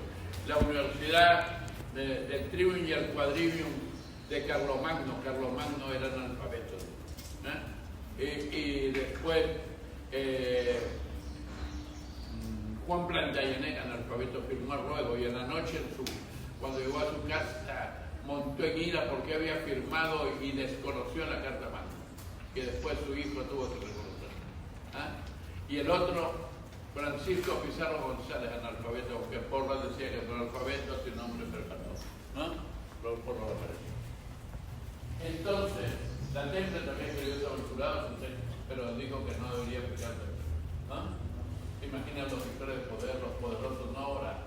La Universidad del Trivium y el Quadrivium de Carlomagno eran analfabetos. Y después Juan Plantagenet, analfabeto, firmó el ruego, y en la noche cuando llegó a su casa montó en ira porque había firmado y desconoció la Carta Magna, que después su hijo tuvo que reconocer. Y el otro, Francisco Pizarro González, analfabeto, aunque Porras decía que era analfabeto, sin nombre percatado, por lo apareció. Entonces, la Temple también escribió sobre el jurado, pero dijo que no debería aplicarse. Imagina los sectores de poder, los poderosos, no ahora,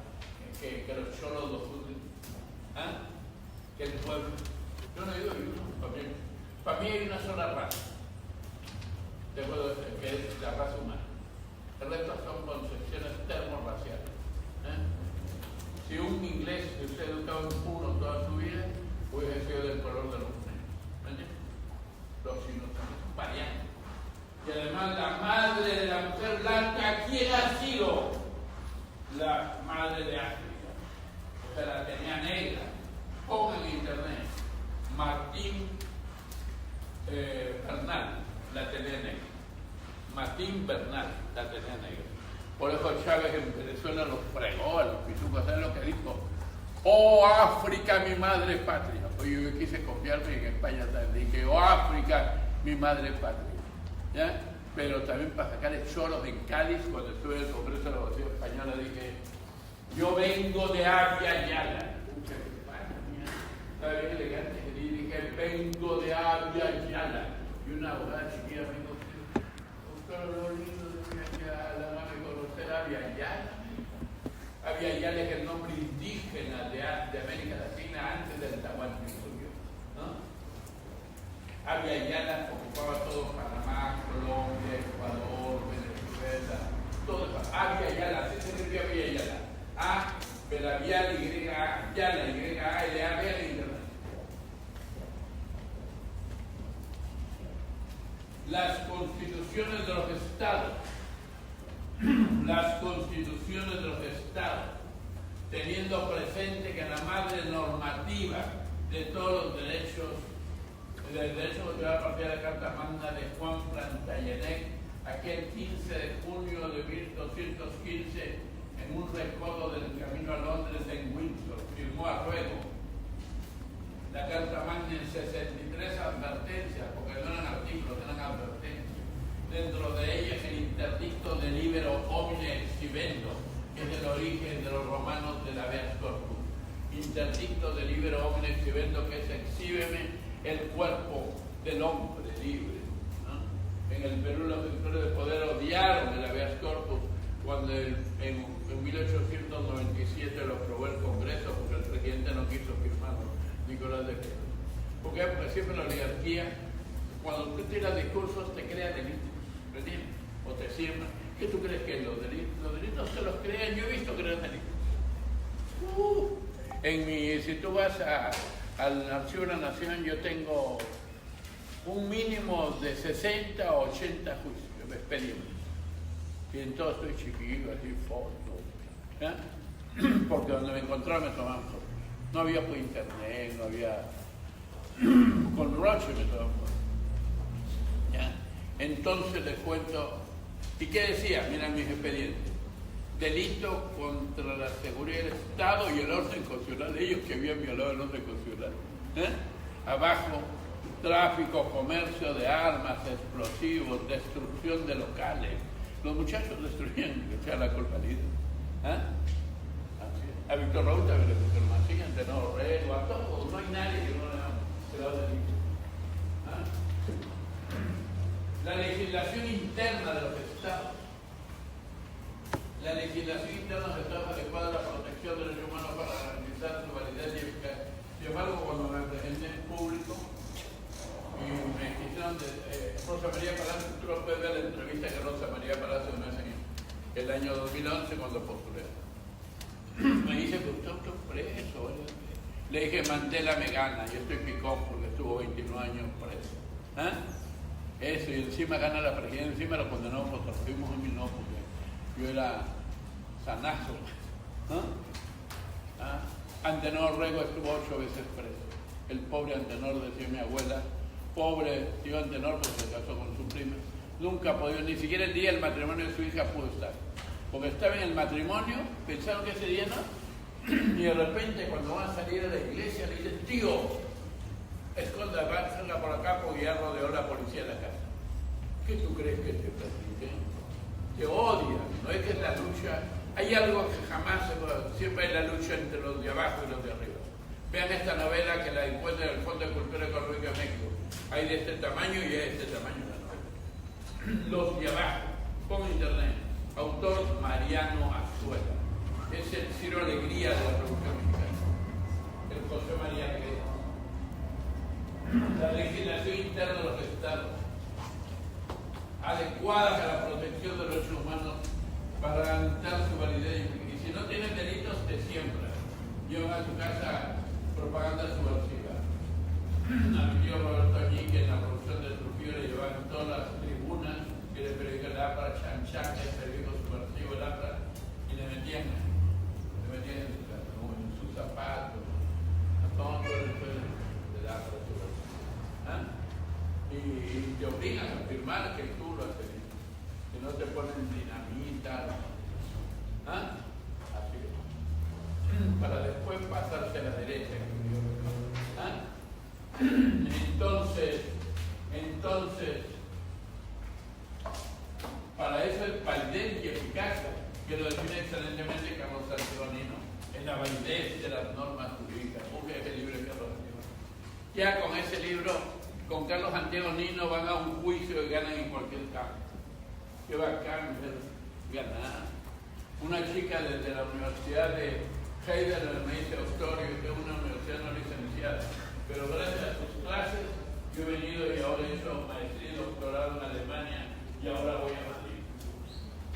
que los cholos los juzguen. Que el pueblo. Yo no digo para mí hay una sola raza, que es la raza humana. El resto son concepciones termorraciales. Si un inglés que se ha educado en puro toda su vida, hubiese sido del color de los los chinos son variantes. Y además la madre de la mujer blanca, ¿quién ha sido? La madre de África. O sea, la tenía negra. Pongan en internet. Martín Bernal la tenía negra. Martín Bernal la tenía negra. Por eso Chávez en Venezuela los fregó a los pitucos. ¿Saben lo que dijo? ¡Oh, África, mi madre patria! Oye, yo quise copiarme en España también. Dije, ¡oh, África, mi madre patria! ¿Ya? Pero también para sacar el choros en Cádiz, cuando estuve en el Congreso de la Abogacía Española, dije, yo vengo de Avia Yala. Estaba bien elegante, y dije, vengo de Avia Yala. Y una abogada chiquilla me dijo, doctor, lo lindo de Avia Yala, no me conocer Avia Yala. Avia Yala es el nombre indígena de América Latina antes del Tahuantinsuyo, ¿no? Avia Yala ocupaba todo Panamá, Colombia, Ecuador, Venezuela, todo eso. Avia Yala, así se escribe Avia Yala. A, Belavial, Y, A, Yala, Y, A, L, A, B, en internet. Las constituciones de los estados. Las constituciones de los estados teniendo presente que la madre normativa de todos los derechos, del derecho cultural a partir de la Carta Magna de Juan Plantagenet, aquel 15 de junio de 1215, en un recodo del camino a Londres en Windsor, firmó a ruego la Carta Magna en 63 advertencias, porque no eran artículos, eran advertencias. Dentro de ellas el interdicto de libero homine exhibendo, que es el origen de los romanos del habeas corpus. Interdicto de libero homine exhibendo, que es exhíbeme el cuerpo del hombre libre, ¿no? En el Perú los sectores de poder odiaron el habeas corpus cuando en 1897 lo aprobó el Congreso, porque el presidente no quiso firmarlo, Nicolás de Quevedo. ¿Por qué? Porque siempre la oligarquía, cuando tú tiras discursos, te crea delitos, ¿entiendes? O te siembra. ¿Qué tú crees que es los delitos? Los delitos se los crean, yo he visto crear delitos. Si tú vas al Archivo de la Nación, yo tengo un mínimo de 60 o 80 juicios, expedientes. Y en todo estoy chiquillo, así, fotos. ¿Eh? Porque donde me encontraba me tomaban fotos. No había por internet, no había... Con Roche me tomaban fotos. ¿Ya? Entonces les cuento... ¿Y qué decía? Mira mis expedientes. Delito contra la seguridad del Estado y el orden constitucional. Ellos que habían violado el orden constitucional. Abajo, tráfico, comercio de armas, explosivos, destrucción de locales. Los muchachos destruían, le echaban la culpa al líder. A Víctor Raúl también le pusieron así, a Antenor Rego, a todos. No hay nadie que no le haya delito. La legislación interna de los estados. La legislación interna de los estados adecuada a la protección de los derechos humanos para garantizar su validez y eficacia. Sin embargo, cuando me presenté en público y me quisieron Rosa María Palacio, tú lo puedes ver la entrevista que Rosa María Palacio me hace en el año 2011 cuando postulé. Me dice que usted está preso. Le dije, Mandela me gana, yo estoy picón porque estuvo 29 años preso. Eso, y encima gana la presidencia, encima lo condenó por terrorismo en mi no, porque yo era sanazo. Antenor Rego estuvo 8 veces preso. El pobre Antenor, decía mi abuela, pobre tío Antenor, porque se casó con su prima, nunca podido, ni siquiera el día del matrimonio de su hija pudo estar. Porque estaba en el matrimonio, pensaron que ese día no, y de repente cuando van a salir a la iglesia le dicen, tío, esconda, salga por acá porque ya rodeó la policía de la casa. ¿Qué tú crees que te permite? Te odian, no es que es la lucha, hay algo que jamás se puede, siempre hay la lucha entre los de abajo y los de arriba. Vean esta novela que la encuentran en el Fondo de Cultura Económica de México. Hay de este tamaño y hay de este tamaño la novela. Los de abajo, pon internet, autor Mariano Azuela. Es el Ciro Alegría de la Revolución Mexicana. El José María Alegría. La legislación interna de los estados, adecuadas a la protección de los derechos humanos para garantizar su validez. Y si no tienen delitos, te siembran. Llevan a tu casa propaganda subversiva. A mi tío Roberto Añique en la Revolución de Trujillo le llevaban todas las tribunas que le periódico el APRA, Chanchán, el periódico subversivo el APRA, y le metían en su casa, ¿no? En sus zapatos, a todo el pueblo del APRA subversivo. Y te obligan a firmar que tú lo has hecho, que no te ponen dinamita, así es. Para después pasarse a la derecha. Entonces, para eso es validez y eficacia, que lo define excelentemente Carlos Antonino, en la validez de las normas jurídicas. Busque ese libro de Carlos Antonino. Ya con ese libro, con Carlos Antonino van a un juicio y ganan en cualquier campo. Qué bacán ganar. Una chica desde la Universidad de Heidelberg me dice, Autorio, que es una universidad no licenciada, pero gracias a sus clases yo he venido y ahora he hecho maestría y doctorado en Alemania y ahora voy a Madrid.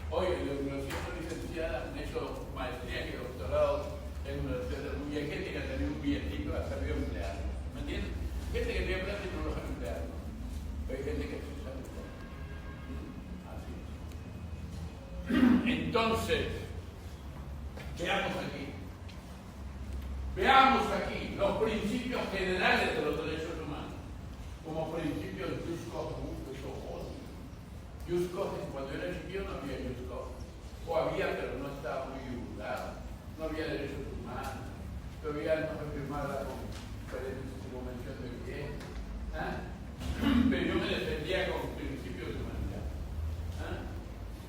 Oye, la universidad no licenciada han hecho maestría y doctorado en universidades y hay gente que ha tenido un billetito y ha sabido emplear. ¿Me entiendes? Gente que tiene plata y no lo sabe emplear. Pero hay gente que sí sabe emplear. Así es. Entonces, veamos aquí. Veamos aquí los principios generales de los derechos humanos, como principios jus cogens, jus cogens. Cuando era chiquillo no había jus cogens, o había, pero no estaba muy divulgado, no había derechos humanos, todavía no se firmaba la Convención de Viena. Pero yo me defendía con principios de humanidad.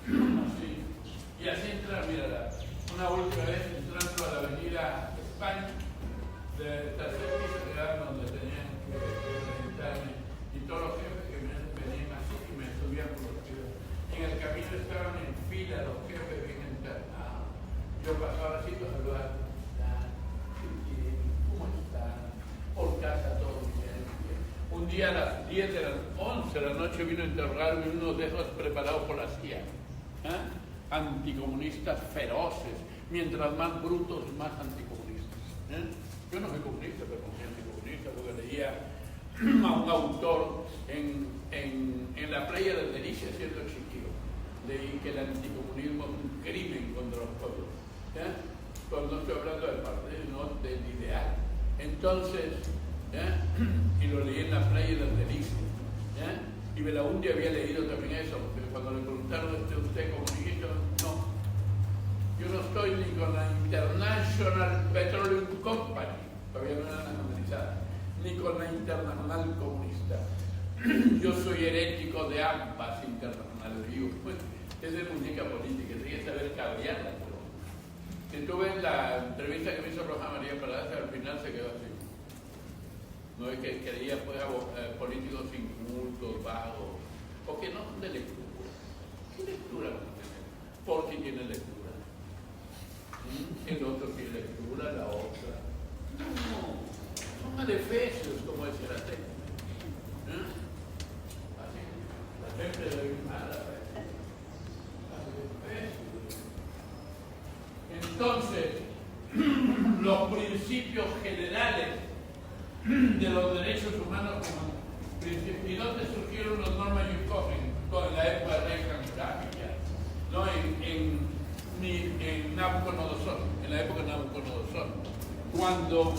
Así. Y así entrar, mira, una última vez entrando a la avenida España, del tercer piso, que era donde tenían que presentarme, y todos los jefes que venían así y me subían por los pies. En el camino estaban en fila los jefes bien internados. Yo pasaba así, los saludaba. ¿Cómo están? Por casa todo bien. Un día a las 10 de las 11 de la noche vino a interrogarme unos de esos preparados por la CIA. Anticomunistas feroces, mientras más brutos, más anticomunistas. Yo no soy comunista, pero soy anticomunista porque leía a un autor en la playa del Delicia, siendo chiquillo. Leí que el anticomunismo es un crimen contra los pueblos. Pues no estoy hablando del partido, sino del ideal. Entonces, y lo leí en la playa del Delicia. Y Belaúnde había leído también eso, porque cuando le preguntaron ¿usted comunista? No. Yo no estoy ni con la International Petroleum Company, todavía no era nacionalizada, ni con la Internacional Comunista. Yo soy herético de ambas internacionales. Digo, pues, es de música política, tiene que saber cabrearla. Si tú ves la entrevista que me hizo Roja María Palacio, al final se quedó así. No es que quería pues, políticos incultos, vagos, porque no son de lectura. ¿Qué lectura van a tener? Porque tiene lectura. El otro tiene lectura, la otra. No, son adefesios, como decía la técnica. Así, la gente de la Entonces, los principios generales de los derechos humanos como principios. ¿Y dónde surgieron las normas jus cogens? En la época de Hammurabi, ¿no? En Nabucodonosor, en la época de Nabucodonosor, cuando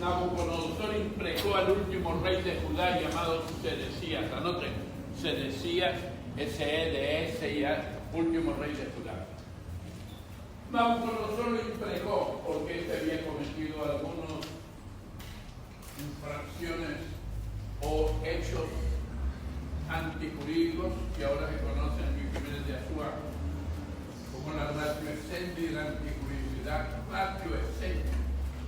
Nabucodonosor imprecó al último rey de Judá llamado Sedecías. Anoten, Sedecías, S-E-D-S-I-A, último rey de Judá. Nabucodonosor lo imprecó porque este había cometido algunos infracciones o hechos antijurídicos que ahora se conocen en Jiménez de Azúa como la ratio essendi de la antijuridicidad, ratio essendi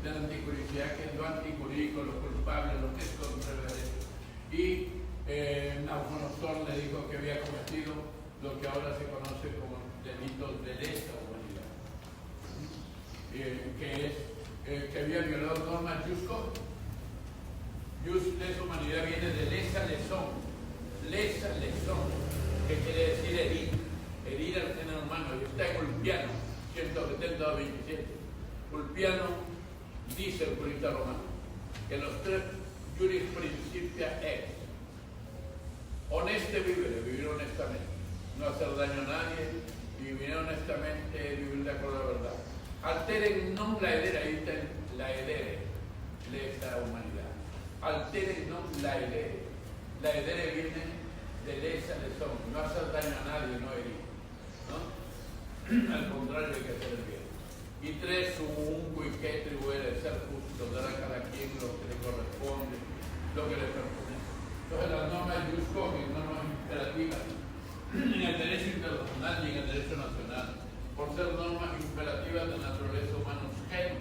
de la antijuridicidad, que es lo antijurídico, lo culpable, lo que es contra el derecho. Y Nabucodonosor le dijo que había cometido lo que ahora se conoce como delitos de lesa humanidad, que había violado normas jus cogens. Jus, lesa humanidad, viene de lesa lesón, que quiere decir herir al género humano. Y está en Ulpiano, 170-27. Ulpiano dice el purista romano que los tres juris principia es honeste vivere, vivir honestamente, no hacer daño a nadie, vivir honestamente, vivir de acuerdo a la verdad. Alteren non laedere, ahí está la edere, lesa humanidad. Alteren non laedere. Laedere viene de lesa lesón, no hacer daño a nadie, no herir, ¿no? Al contrario, hay que hacer el bien. Y tres, un que tribuere, ser justo, dar a cada quien lo que le corresponde, lo que le pertenece. Entonces las normas jus cogens, normas imperativas, en el derecho internacional y en el derecho nacional, por ser normas imperativas de naturaleza humana gen,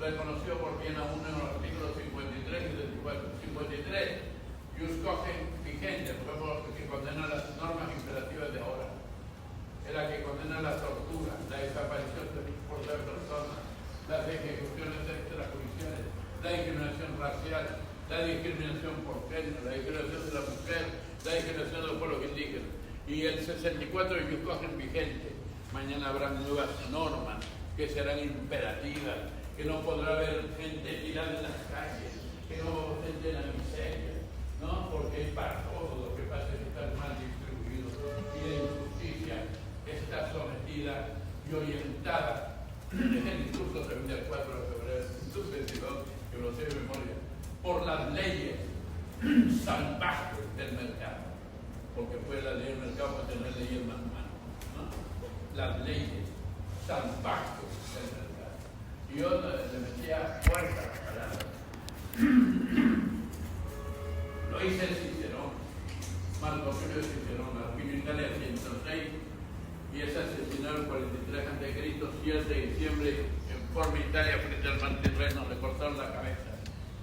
reconocido por Viena 1 en los artículos 53 y 53, jus cogens vigente, por ejemplo, que condena las normas imperativas de ahora, es la que condena la tortura, la desaparición por ser personas, las ejecuciones extrajudiciales, la discriminación racial, la discriminación por género, la discriminación de la mujer, la discriminación de los pueblos indígenas. Y el 64 de jus cogens vigente. Mañana habrá nuevas normas que serán imperativas, que no podrá haber gente tirada en las calles, que no va a haber gente en la miseria, ¿no? Porque es para todos, lo que pasa es que están mal distribuidos y la injusticia está sometida y orientada. Es el discurso también del 4 de febrero. Entonces, fue la ley del mercado para tener leyes más humanas, ¿no? Las leyes salvajes del mercado. Y yo le metía fuerza a la palabra. Lo hice el Cicerón, Marco Tulio Cicerón, Arquillo Italia 106, y es asesinado el 43 a.C., 7 de diciembre, en forma Italia frente al mar Tirreno, le cortaron la cabeza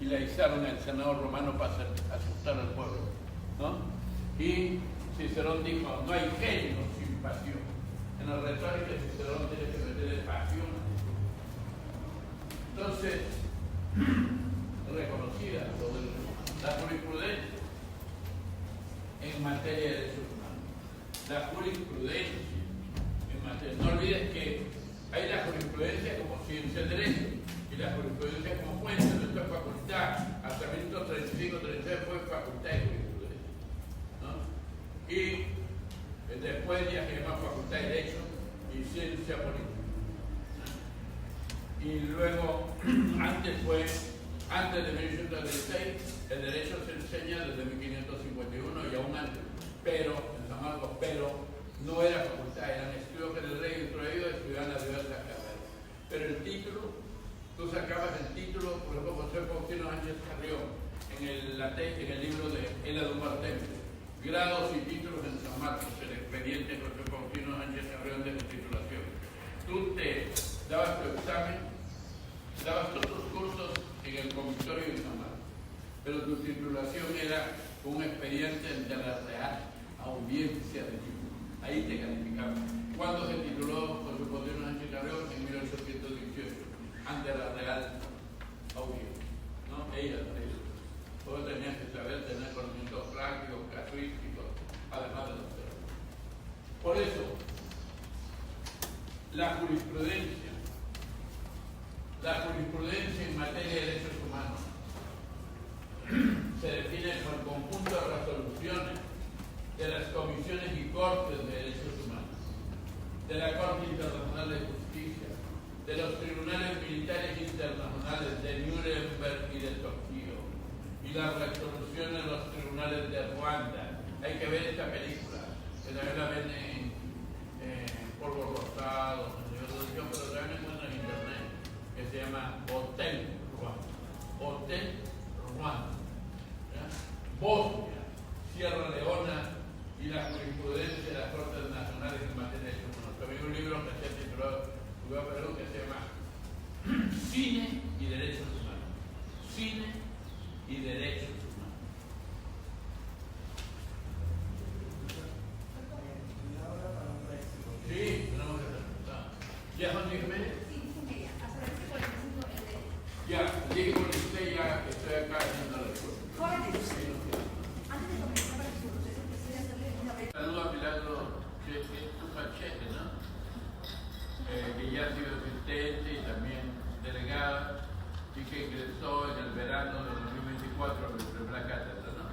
y la izaron al Senado romano para asustar al pueblo, ¿no? Y Cicerón dijo, no hay genio sin pasión. En la retórica Cicerón tiene que meterle pasión. Entonces, reconocida la jurisprudencia en materia de derechos humanos. La jurisprudencia en materia. No olvides que hay la jurisprudencia como ciencia del derecho y la jurisprudencia como fuente. Esto es facultad. Hasta 1935-36 fue facultad de jurisprudencia, ¿no? Y después ya se llama facultad de derecho y ciencia política, ¿no? Y luego, antes de 1836, el derecho se enseña desde 1551 y aún antes, pero en San Marcos, pero no era facultad, eran estudios que el rey introdujo y estudiaban las diversas carreras. Pero el título, tú sacabas el título, por ejemplo, José Faustino Sánchez Carrión, en el libro de Ela de Martemple, grados y títulos en San Marcos, el expediente de José Faustino Sánchez Carrión de titulación. Tú te dabas tu examen, dabas todos tus cursos en el Comitorio de San Marcos, pero tu titulación era un expediente de la Real Audiencia de Chile. Ahí te calificaban. ¿Cuándo se tituló José Faustino Sánchez Carrión? En 1818, ante la Real Audiencia, ¿no? Ella. Todos tenían que saber tener conocimientos prácticos, casuísticos, además de los teóricos. Por eso, la jurisprudencia en materia de derechos humanos se define por el conjunto de resoluciones de las comisiones y cortes de derechos humanos, de la Corte Internacional de Justicia, de los tribunales militares internacionales de Nuremberg y de Tokio, y las resoluciones de los tribunales de Ruanda. Hay que ver esta película, que también la ven en Polvo Rosado, pero también encuentran en internet, que se llama Hotel Ruanda. Hotel Ruanda. ¿Ya? Bosnia, Sierra Leona y la jurisprudencia de las Cortes Nacionales en materia de derechos humanos. También un libro que se ha titulado, que se llama Cine y Derechos Humanos. Cine y Derechos Humanos. Sí, tenemos que resultar. ¿Ya Juan Jiménez? Sí, hasta el 45 el de... Ya, llegué con usted, ya estoy acá haciendo la respuesta. Jóvenes, antes de comenzar para su proceso, quisiera hacerle una breve... Saludo a Pilato Tufachete, ¿no? Que ya ha sido asistente y también delegada y que ingresó en el verano de 2024 a la primera cátedra, ¿no?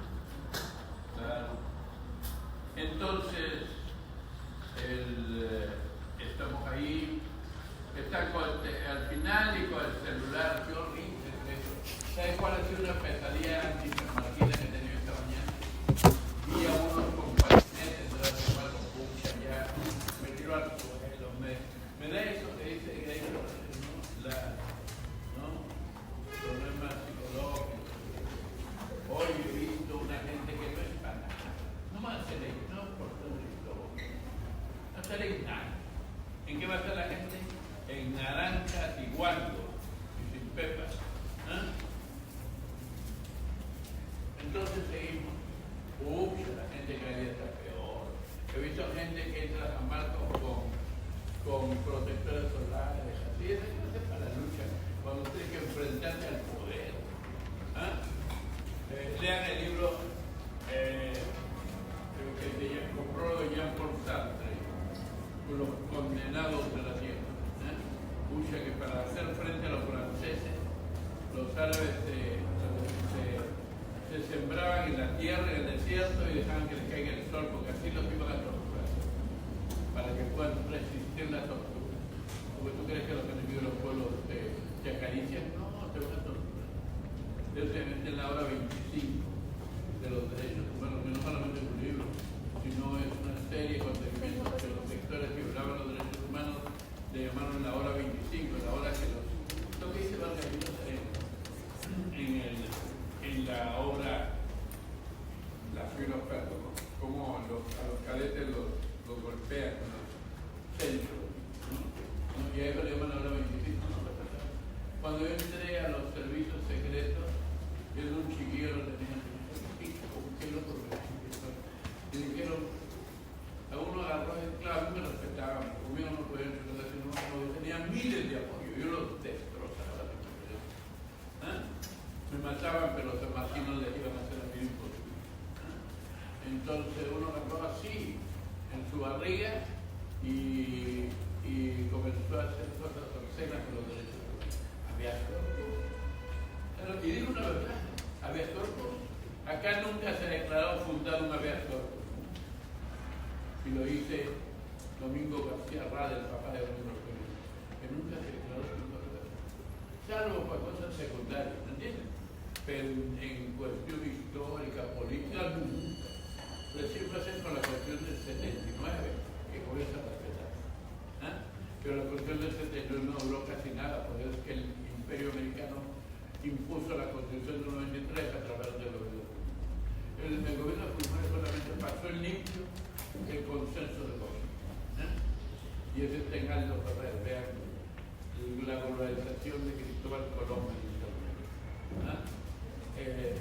Claro. Entonces, estamos ahí, está al final y con el celular, qué horrible eso. ¿Sabes cuál ha sido una pesadilla antisanmarquina que he tenido esta mañana? Vi a unos compañeros de la semana con pucha ya, me tiro al suelo, me da eso que dice que hay problemas psicológicos. Hoy he visto una gente que no es para nada, no más se le ignora por todo el historia, no se le ignora. ¿En qué va a estar la gente? En naranjas y guandos y sin pepas. ¿Eh? Entonces seguimos. La gente que ahí está peor. He visto gente que entra a San Marcos con protectores solares, así es que no es para la lucha, cuando usted tiene que enfrentarse al poder. ¿Ah? Lean el libro que se compró Jean-Paul Sartre, Los condenados de la tierra. Escucha que para hacer frente a los franceses, los árabes se sembraban en la tierra, en el desierto, y dejaban que les caiga el sol, porque así los iban a torturar, para que puedan resistir la tortura. Porque tú crees que los enemigos de los pueblos te acarician, no, te van a torturar. Eso se mete en la hora 25 de los derechos humanos, que no solamente en un libro, sino brazaletes los golpean con los centros, ¿no? Y a eso le llaman ahora 25, ¿no? Cuando yo entré a los servicios secretos, yo era un chiquillo, lo tenía y dijeron, a uno agarró, claro, a mí me respetaban, conmigo no podían entrar, sino yo tenía miles de apoyos, yo los destrozaba. Me mataban, pero los marginos les iban a hacer a mí imposible. Entonces uno agarró así, en su barriga, y comenzó a hacer cosas obscenas con los derechos humanos. Había corpus. Y digo una verdad, había corpus. Acá nunca se ha declarado fundado un habeas corpus. Y lo dice Domingo García Rada, el papá de Domingo García, que nunca se declaró fundado un habeas corpus. Salvo para cosas secundarias, ¿me entiendes? Pero en cuestión histórica, política, nunca. Pero siempre hacen con la cuestión del 79, que comienza a respetar. Pero la cuestión del 79 no duró casi nada, por eso es que el Imperio Americano impuso la Constitución del 93 a través del gobierno. El gobierno Fujimori solamente pasó en limpio el consenso de Washington. Y ese está en Aldo Ferrer, vean la globalización de Cristóbal Colón en Internet.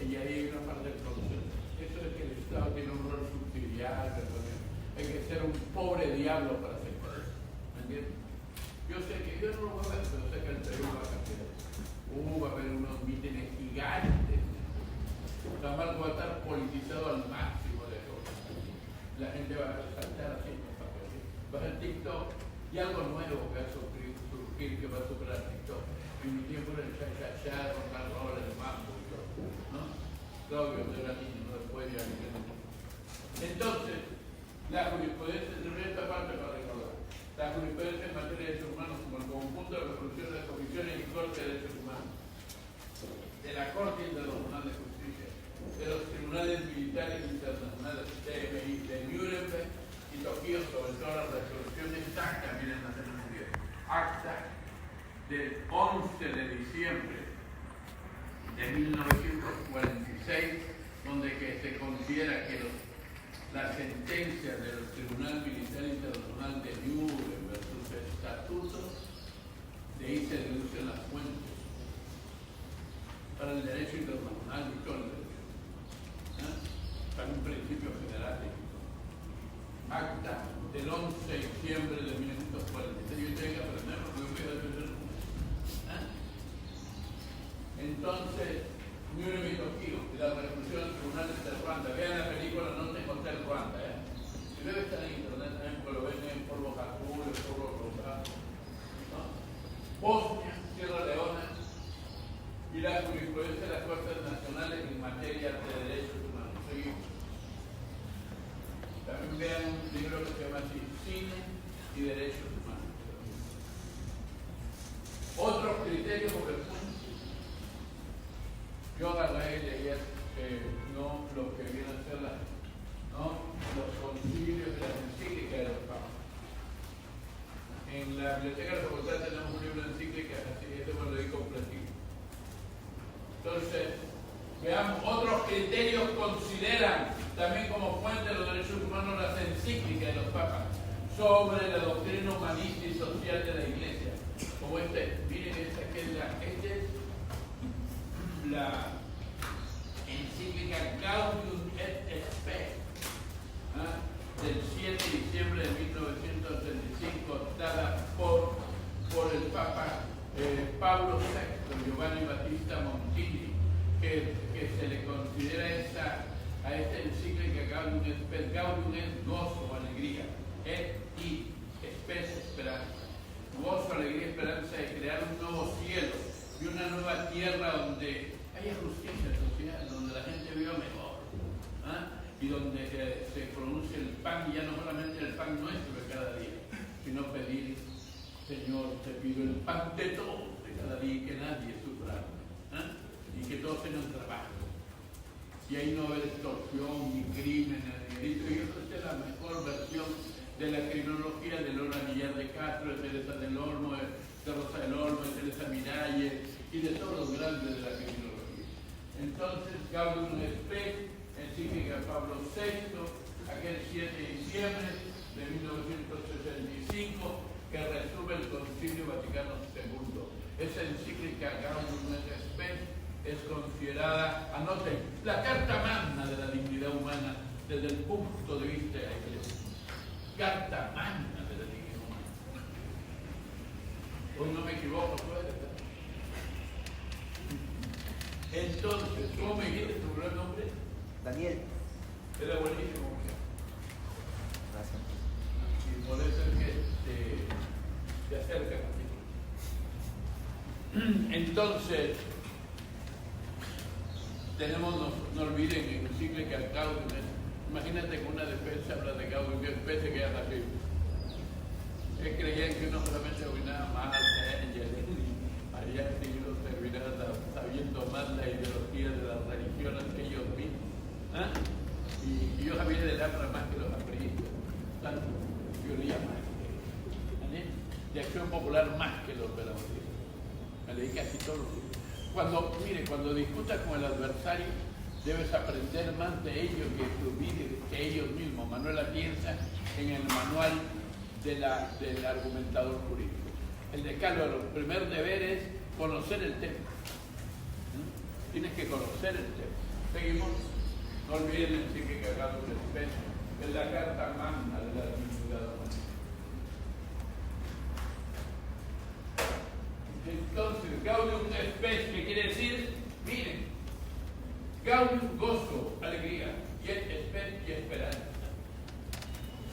Y ahí hay una parte del consenso. Eso es que el Estado tiene un rol subsidiario, hay que ser un pobre diablo para hacer cosas. ¿Me entiendes? Yo sé que yo no lo voy a ver, pero sé que el Perú va a cambiar. Va a haber unos mítines gigantes. Jamás va a estar politizado al máximo de todo. La gente va a saltar así, va a ser TikTok y algo nuevo que va a surgir, que va a superar TikTok. En mi tiempo era el cha-cha-cha, rock and roll, el mambo y todo, ¿no? Claudio, yo era niño, no después ya entonces, la jurisprudencia, en esta parte para recordar, la jurisprudencia en materia de derechos humanos como el conjunto de resoluciones de comisiones y cortes de derechos humanos, de la Corte Internacional de Justicia, de los tribunales militares internacionales, TMI, de Nuremberg y Tokio, sobre todas las resoluciones, también en Naciones Unidas. Acta del 11 de diciembre de 1946, donde que se considera que la sentencia del Tribunal Militar Internacional de Nuremberg, sus estatutos, de ahí se deducen las fuentes para el derecho internacional y todo el derecho. Para un principio general de acta del 11 de diciembre de 1946. Yo tengo que aprender porque yo voy a defender. Entonces, Nuremberg y Tokio, y la resolución del Tribunal de Ruanda. Vean la película No tengo Hotel Ruanda. Si debe estar en internet también, porque lo ven en polvo azul, en polvo rosado. Bosnia, Sierra Leona y la jurisprudencia de las Cortes Nacionales en materia de derechos humanos. Seguimos. También vean un libro que se llama así, Cine y Derechos Humanos. Otros criterios porque yo agarré y leía no lo que viene a ser los concilios de las encíclicas de los papas. En la biblioteca de la facultad tenemos un libro de encíclicas, así que este me lo di completito. Entonces, veamos, otros criterios consideran también como fuente de los derechos humanos las encíclicas de los papas sobre la doctrina humanista y social de la Iglesia. Como miren, esta es la encíclica Gaudium et Spes del 7 de diciembre de 1935, dada por el Papa Pablo VI, Giovanni Battista Montini, que se le considera a esta encíclica Gaudium et Spes. Gaudium es gozo, alegría, y Spes, esperanza. Gozo, alegría, esperanza de crear un nuevo cielo y una nueva tierra donde haya justicia social, donde la gente viva mejor, y donde se produce el pan, y ya no solamente el pan nuestro de cada día, sino pedir, Señor, te pido el pan de todos de cada día y que nadie sufra, y que todos tengan trabajo. Y ahí no va a haber extorsión, ni crimen, ni delito. Y esa es la mejor versión de la criminología de Lola Villar de Castro, de Teresa del Olmo, de Rosa del Olmo, de Teresa Miralles y de todos los grandes de la criminología. Entonces, Gaudium et Spes, encíclica Pablo VI, aquel 7 de diciembre de 1965 que resume el Concilio Vaticano II. Esa encíclica Gaudium et Spes es considerada, anoten, la carta magna de la dignidad humana desde el punto de vista de la Iglesia. Carta magna de la dignidad humana. Hoy no me equivoco, puede ser. Entonces, ¿cómo me dijiste tu primer nombre? Daniel. Era buenísimo. Gracias. Y por eso es que te acercas a ti. Entonces, tenemos, no olviden, en el encíclica Gaudium, imagínate que una defensa habla de Gaudium et Spes que queda así. Creían que uno solamente dominaba más allá sí uno terminaba sabiendo más la ideología de las religiones que ellos mismos. ¿Ah? Y yo sabía de Labra más que los apristas, tanto yo leía más de Acción Popular más que los pedagogistas. Me leí casi todos los libros. Cuando discutas con el adversario, debes aprender más de ellos que ellos mismos. Manuel Atienza en el manual del argumentador jurídico. El decálogo, el primer deber es conocer el tema. Tienes que conocer el tema. Seguimos. No olviden el encíclica Gaudium et Spes, es la carta magna de la dignidad humana. Entonces, Gaudium et Spes, ¿qué quiere decir? Miren, Gaudium, gozo, alegría, y et Spes, y esperanza.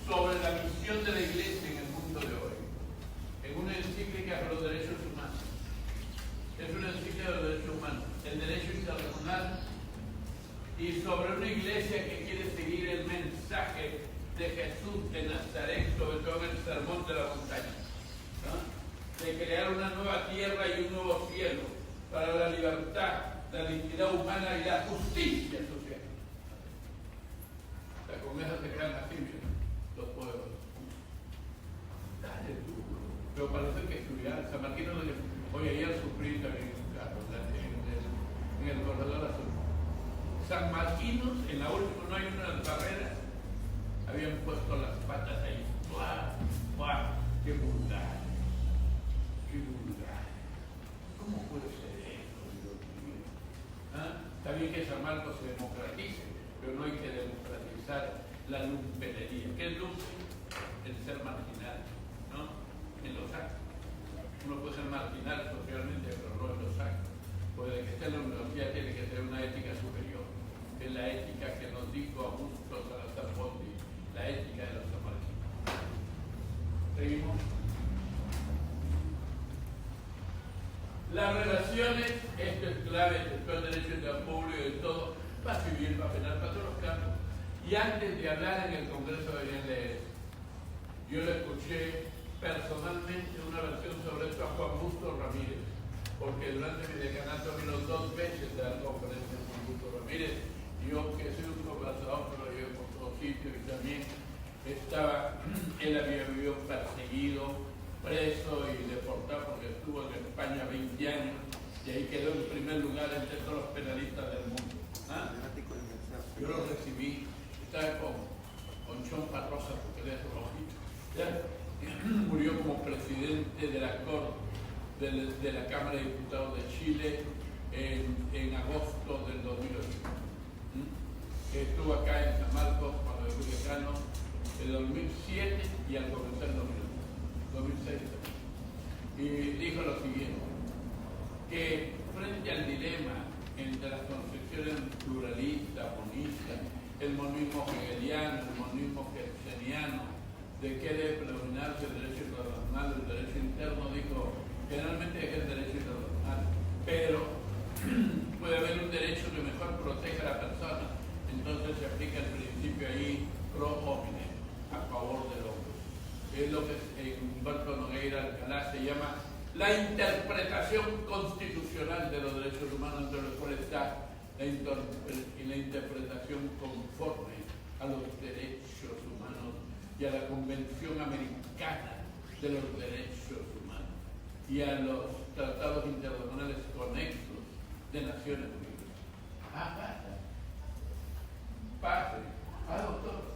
Sobre la misión de la Iglesia en el mundo de hoy. En una encíclica sobre los derechos humanos. Es una encíclica de los derechos humanos, el derecho internacional y sobre una iglesia que quiere seguir el mensaje de Jesús de Nazaret, sobre todo en el sermón de la montaña, ¿no? De crear una nueva tierra y un nuevo cielo para la libertad, la dignidad humana y la justicia social. O sea, con eso se crean así, los poderosos. Dale tú. Pero parece que estudiar San Martín, hoy ayer sufrí también en el corredor azul. San Marquinos, en la última, no hay una barrera, habían puesto las patas ahí. ¡Buah! ¡Buah! ¡Qué vulgar! ¡Qué vulgar! ¿Cómo puede ser esto, Dios mío? ¿Ah? Está bien que San Marcos se democratice, pero no hay que democratizar la lumpenería. ¿Qué es lumpen? El ser marginal, ¿no? En los actos. Uno puede ser marginal socialmente, pero no en los actos. Puede que esté en la universidad, tiene que tener una ética superior. Es la ética que nos dijo Augusto Salazar Ponti, la ética de los marginales. Seguimos. Las relaciones, esto es clave, después del derecho de público y de todo, para civil, para penal, para todos los campos. Y antes de hablar en el Congreso de leer, yo le escuché personalmente una versión sobre esto a Juan Busto Ramírez, porque durante mi decanato vino 2 veces a dar conferencias con Busto Ramírez. Yo, que soy un conversador, que lo llevo por todos sitios, y también él había vivido perseguido, preso y deportado porque estuvo en España 20 años y ahí quedó en primer lugar entre todos los penalistas del mundo. ¿Ah? Yo lo recibí, estaba con John Parroja, porque él es rojito. Murió como presidente de la Corte de la Cámara de Diputados de Chile en agosto del 2008. Estuvo acá en San Marcos cuando fui decano en 2007 y al comenzar en 2006. Y dijo lo siguiente, que frente al dilema entre las concepciones pluralistas, monistas, el monismo hegeliano, el monismo kelseniano, de qué debe predominarse el derecho internacional, el derecho interno, dijo, generalmente es el derecho internacional, pero puede haber un derecho que mejor proteja a la persona, entonces se aplica el principio ahí pro homine, a favor del hombre. Es lo que en Humberto Nogueira Alcalá se llama la interpretación constitucional de los derechos humanos, entre los cuales está la interpretación conforme a los derechos humanos y a la Convención Americana de los Derechos Humanos y a los tratados internacionales conexos de Naciones Unidas. Pase. Doctor.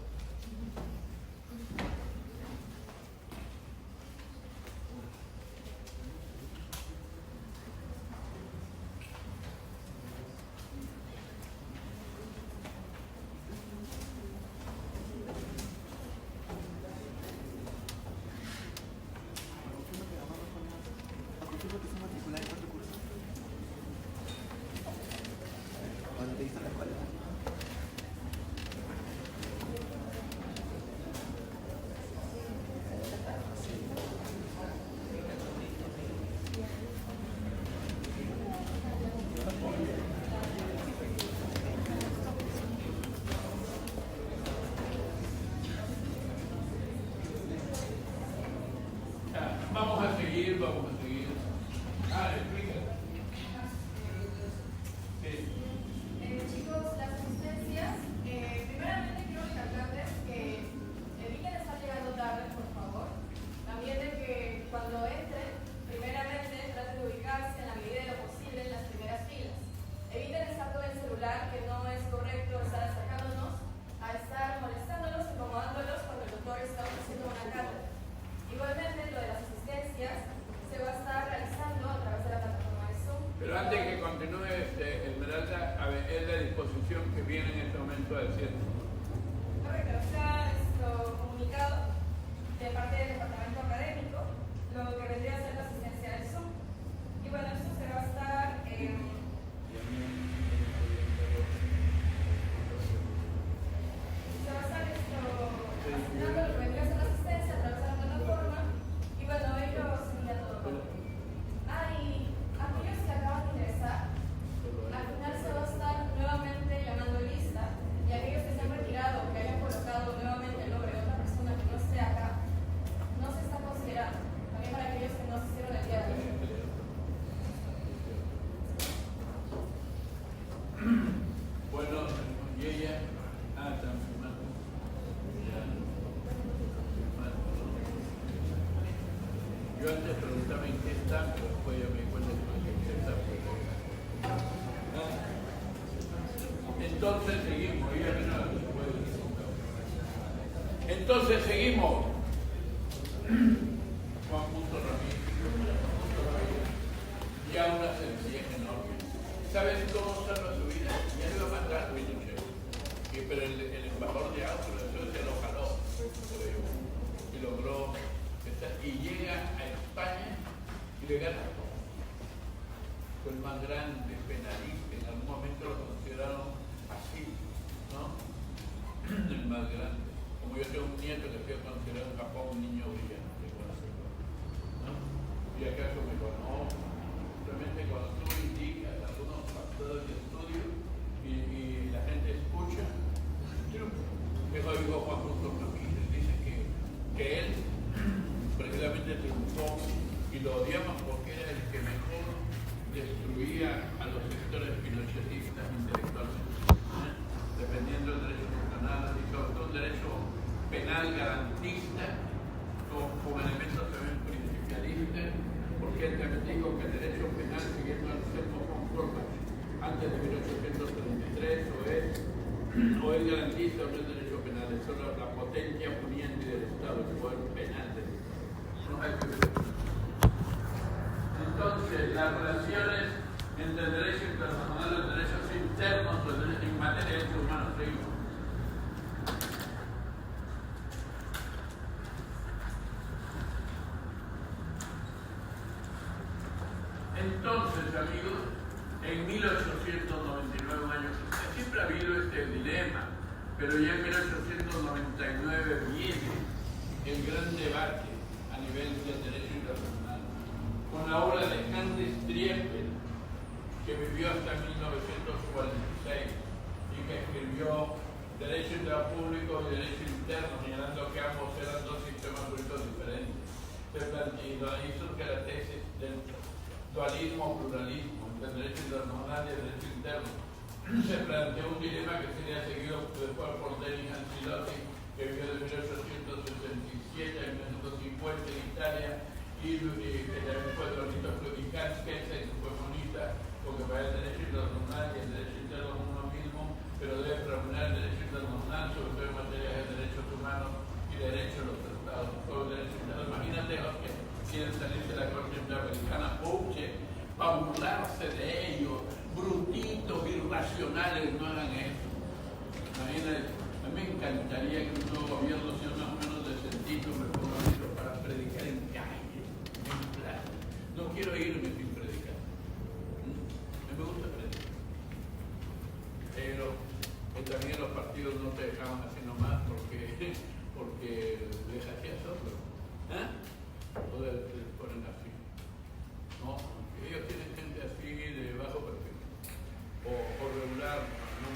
Departamento de Ciencia. Correcto, o sea, comunicado de parte del departamento académico, lo que vendría a ser la asistencia del Zoom. Y bueno, esto se va a estar asignando lo que vendría a ser la asistencia a través de la plataforma. Y bueno, ellos envían todo. Y aquellos que acaban de ingresar, al final se va a estar nuevamente llamando lista, y aquellos que se han retirado, que hayan colocado nuevamente el nombre de otra persona que no esté acá, no se está considerando. También para aquellos que no asistieron el día de hoy. Bueno, y ella, también. Yo antes preguntaba en qué está, pero después ya me di cuenta que en qué está. Entonces seguimos. Entonces seguimos. Juan Punto Ramírez. Ya una sencillez enorme. ¿Sabes cómo salva su vida? Ya le iba a matar Pinochet. Pero el embajador de Austria se lo jaló por ello. Y logró. Y llega a España y le gana. Fue el más grande penalista. En algún momento lo consideraron así, ¿no? El más grande. Como yo tengo un nieto que fue considerado en Japón un niño brillante, ¿no? Y acaso me conozco. Simplemente cuando tú indicas algunos factores de estudio y la gente escucha, eso dijo Juan Punto Ramírez, dice que él precisamente triunfó y lo odiamos porque era el que mejor destruía a los sectores pinochetistas intelectualmente, defendiendo el derecho nacional y sobre todo un derecho penal garantista con elementos también principialistas, porque él también dijo que el derecho penal, siguiendo el sexto conforme antes de 1833, o es garantista o no es derecho penal, es solo la potencia puniente del Estado, el poder penal del Estado. Entonces, las relaciones entre el derecho internacional y los derechos internos en materia de derechos humanos, seguimos. Entonces, amigos, en 1899, un año, siempre ha habido este dilema, pero ya en 1899 viene el gran debate a nivel del derecho internacional, con la obra de Hans Triefel, que vivió hasta 1946 y que escribió Derecho Público y Derecho Interno, señalando que ambos eran dos sistemas jurídicos diferentes. Y ahí surge la tesis del dualismo o pluralismo, del derecho internacional y el derecho interno. Se planteó un dilema que sería seguido después por Denis Ancelotti, que vivió de 1867 a 1950 en Italia, y que también fue Donito Claudicans, que es el comunista, porque para el derecho internacional y el derecho interno es uno mismo, pero debe predominar el derecho internacional, sobre todo en materia de derechos humanos y derechos de los tratados, todo el derecho interno. Imagínate los que quieren salir de la Corte Interamericana, para burlarse de ellos, brutitos, irracionales, no hagan eso. Imagínate. A mí me encantaría que un nuevo gobierno sea más o menos decentito, me ponga libros para predicar en calle, en plaza. No quiero irme sin predicar. Me gusta predicar. Pero también los partidos no te dejaban así nomás porque les hacía solo. O les ponen así. No, ellos tienen gente así de bajo perfil. O regular, ¿no?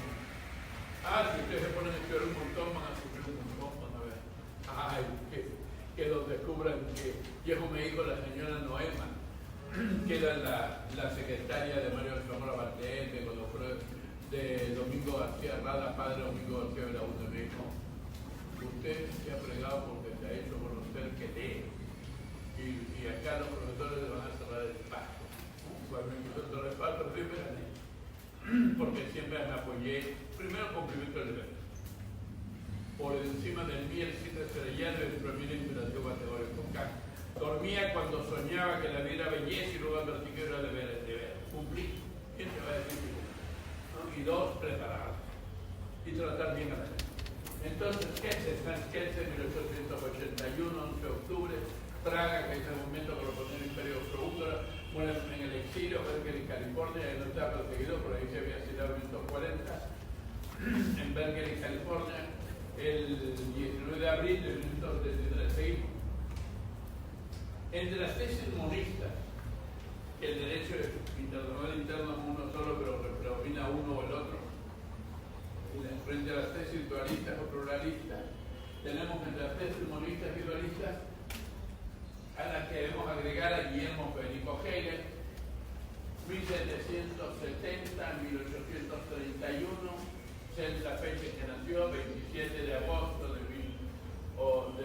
Si ustedes se ponen a estudiar un montón, van a sufrir un montón, van a ver. Que los descubran que Diego me dijo la señora Noema, que era la secretaria de Mario Zamora Valdés, de Domingo García Rada, padre Domingo García Belaúnde, me dijo, usted se ha pregado porque se ha hecho conocer que lee. Y acá los profesores le van a cerrar el paso. Cuando me hizo cerrar el paso, siempre gané. Porque siempre me apoyé, primero cumplimiento del deber. Por encima del miel sin estrellado y el primer imperativo categórico. Dormía cuando soñaba que la vida era belleza y luego advertí que era deber. Cumplí. ¿Quién te va a decir? ¿No? Y dos, preparados. y tratar bien a la gente. Entonces, Franz Ketzel, 1881, 11 de octubre, Praga, que es el momento que lo pone el Imperio Austrohúngaro, muere en el exilio, Berkeley, California, y no está perseguido, por ahí se había asilado en 1940, en Berkeley, California, el 19 de abril de 1933. Seguimos. Entre las tesis monistas, que el derecho internacional interno es uno solo, pero predomina uno o el otro, frente a las tesis dualistas o pluralistas, tenemos entre las tesis monistas y dualistas a las que debemos agregar a Guillermo Federico Hegel, 1770-1831, es la fecha en que nació, 27 de agosto de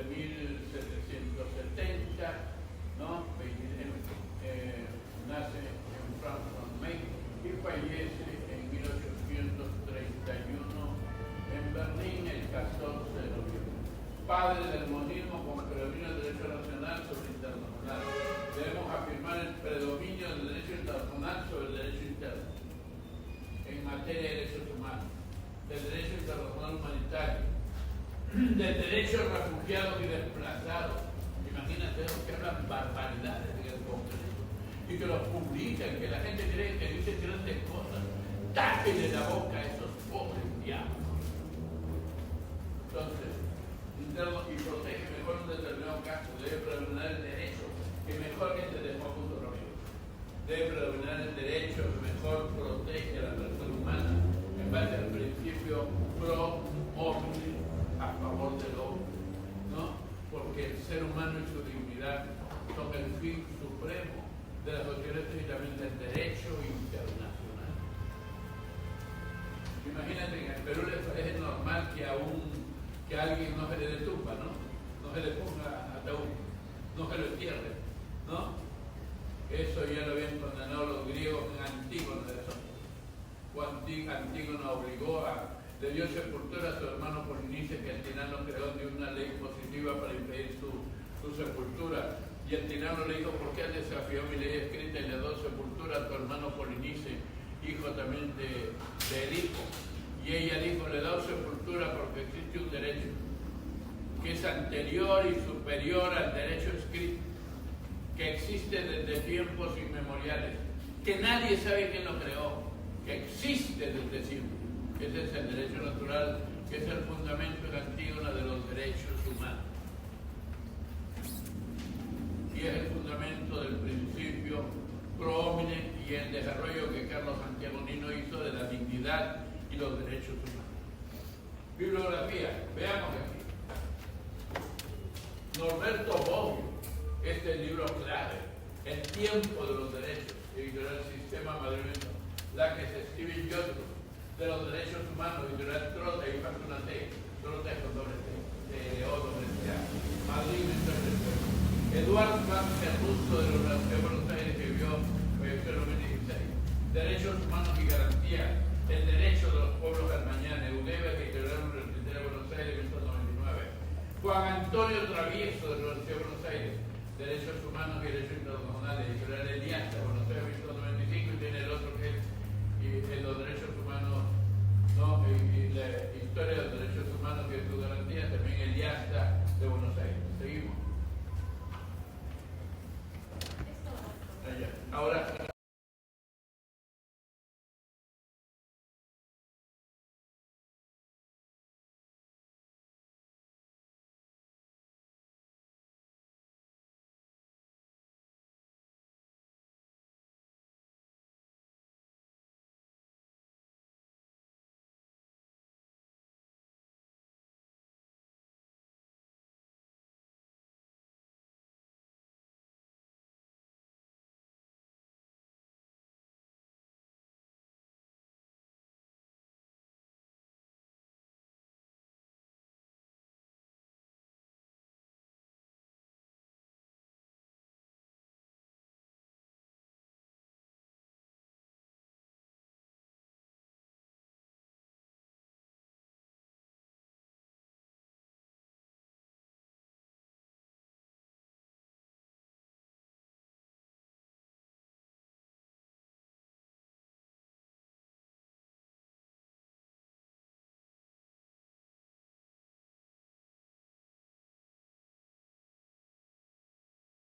1770, ¿no? Nace en Frankfurt am Main y fallece en 1831 en Berlín el 14 de noviembre. Padre del monismo como predominio del derecho nacional sobre el internacional. Debemos afirmar el predominio del derecho internacional sobre el derecho interno en materia de derechos humanos, del derecho internacional humanitario, del derecho a refugiados y desplazados. Imagínate los que hablan barbaridades en el Congreso y que los publican, que la gente cree que dicen grandes cosas. Tápenle la boca a esos pobres diablos. Entonces, interno y protege mejor un determinado caso, debe predominar el derecho que mejor que este dejó junto a los amigos. Debe predominar el derecho que mejor protege a la persona humana en base al principio pro hombre, a favor del hombre, ¿no? Porque el ser humano y su dignidad son el fin supremo de las doctrinas y también del derecho internacional. Imagínate que en el Perú es normal que a alguien no se le dé tumba, ¿no? No se le ponga ataúd, no se lo entierre, ¿no? Eso ya lo habían condenado los griegos en Antígona de eso. Antígona le dio sepultura a su hermano Polinices, que el tirano creó de una ley positiva para impedir su sepultura. Y el tirano le dijo: ¿por qué has desafiado mi ley escrita y le dio sepultura a tu hermano Polinices, hijo también de Edipo? Y ella dijo: le da sepultura porque existe un derecho que es anterior y superior al derecho escrito, que existe desde tiempos inmemoriales, que nadie sabe quién lo creó, que existe desde siempre. Ese es el derecho natural, que es el fundamento en Antígona de los derechos humanos. Y es el fundamento del principio pro homine y el desarrollo que Carlos Santiagonino hizo de la dignidad y los derechos humanos. Bibliografía, veamos aquí. Norberto Bobbio, este libro clave, El tiempo de los derechos, editorial Sistema Madrileño, la que es Steven Jodrus, de los derechos humanos, editorial Trota y Facuna T, Trota con doble T, Madrid, Eduardo Vázquez Russo, de la Universidad de Buenos Aires, que vivió en el 2016. Derechos humanos y garantías, el derecho de los pueblos armañanes, Udeva, editorial Universitaria de Buenos Aires, 1999. Juan Antonio Travieso, de la Universidad de Buenos Aires, Derechos Humanos y Derechos Internacionales, editorial Eliasta, Buenos Aires, 1995, y tiene el otro que es los derechos humanos, ¿no? Y la historia de los derechos humanos y de sus garantías, también Eliasta de Buenos Aires. Seguimos. Ahora,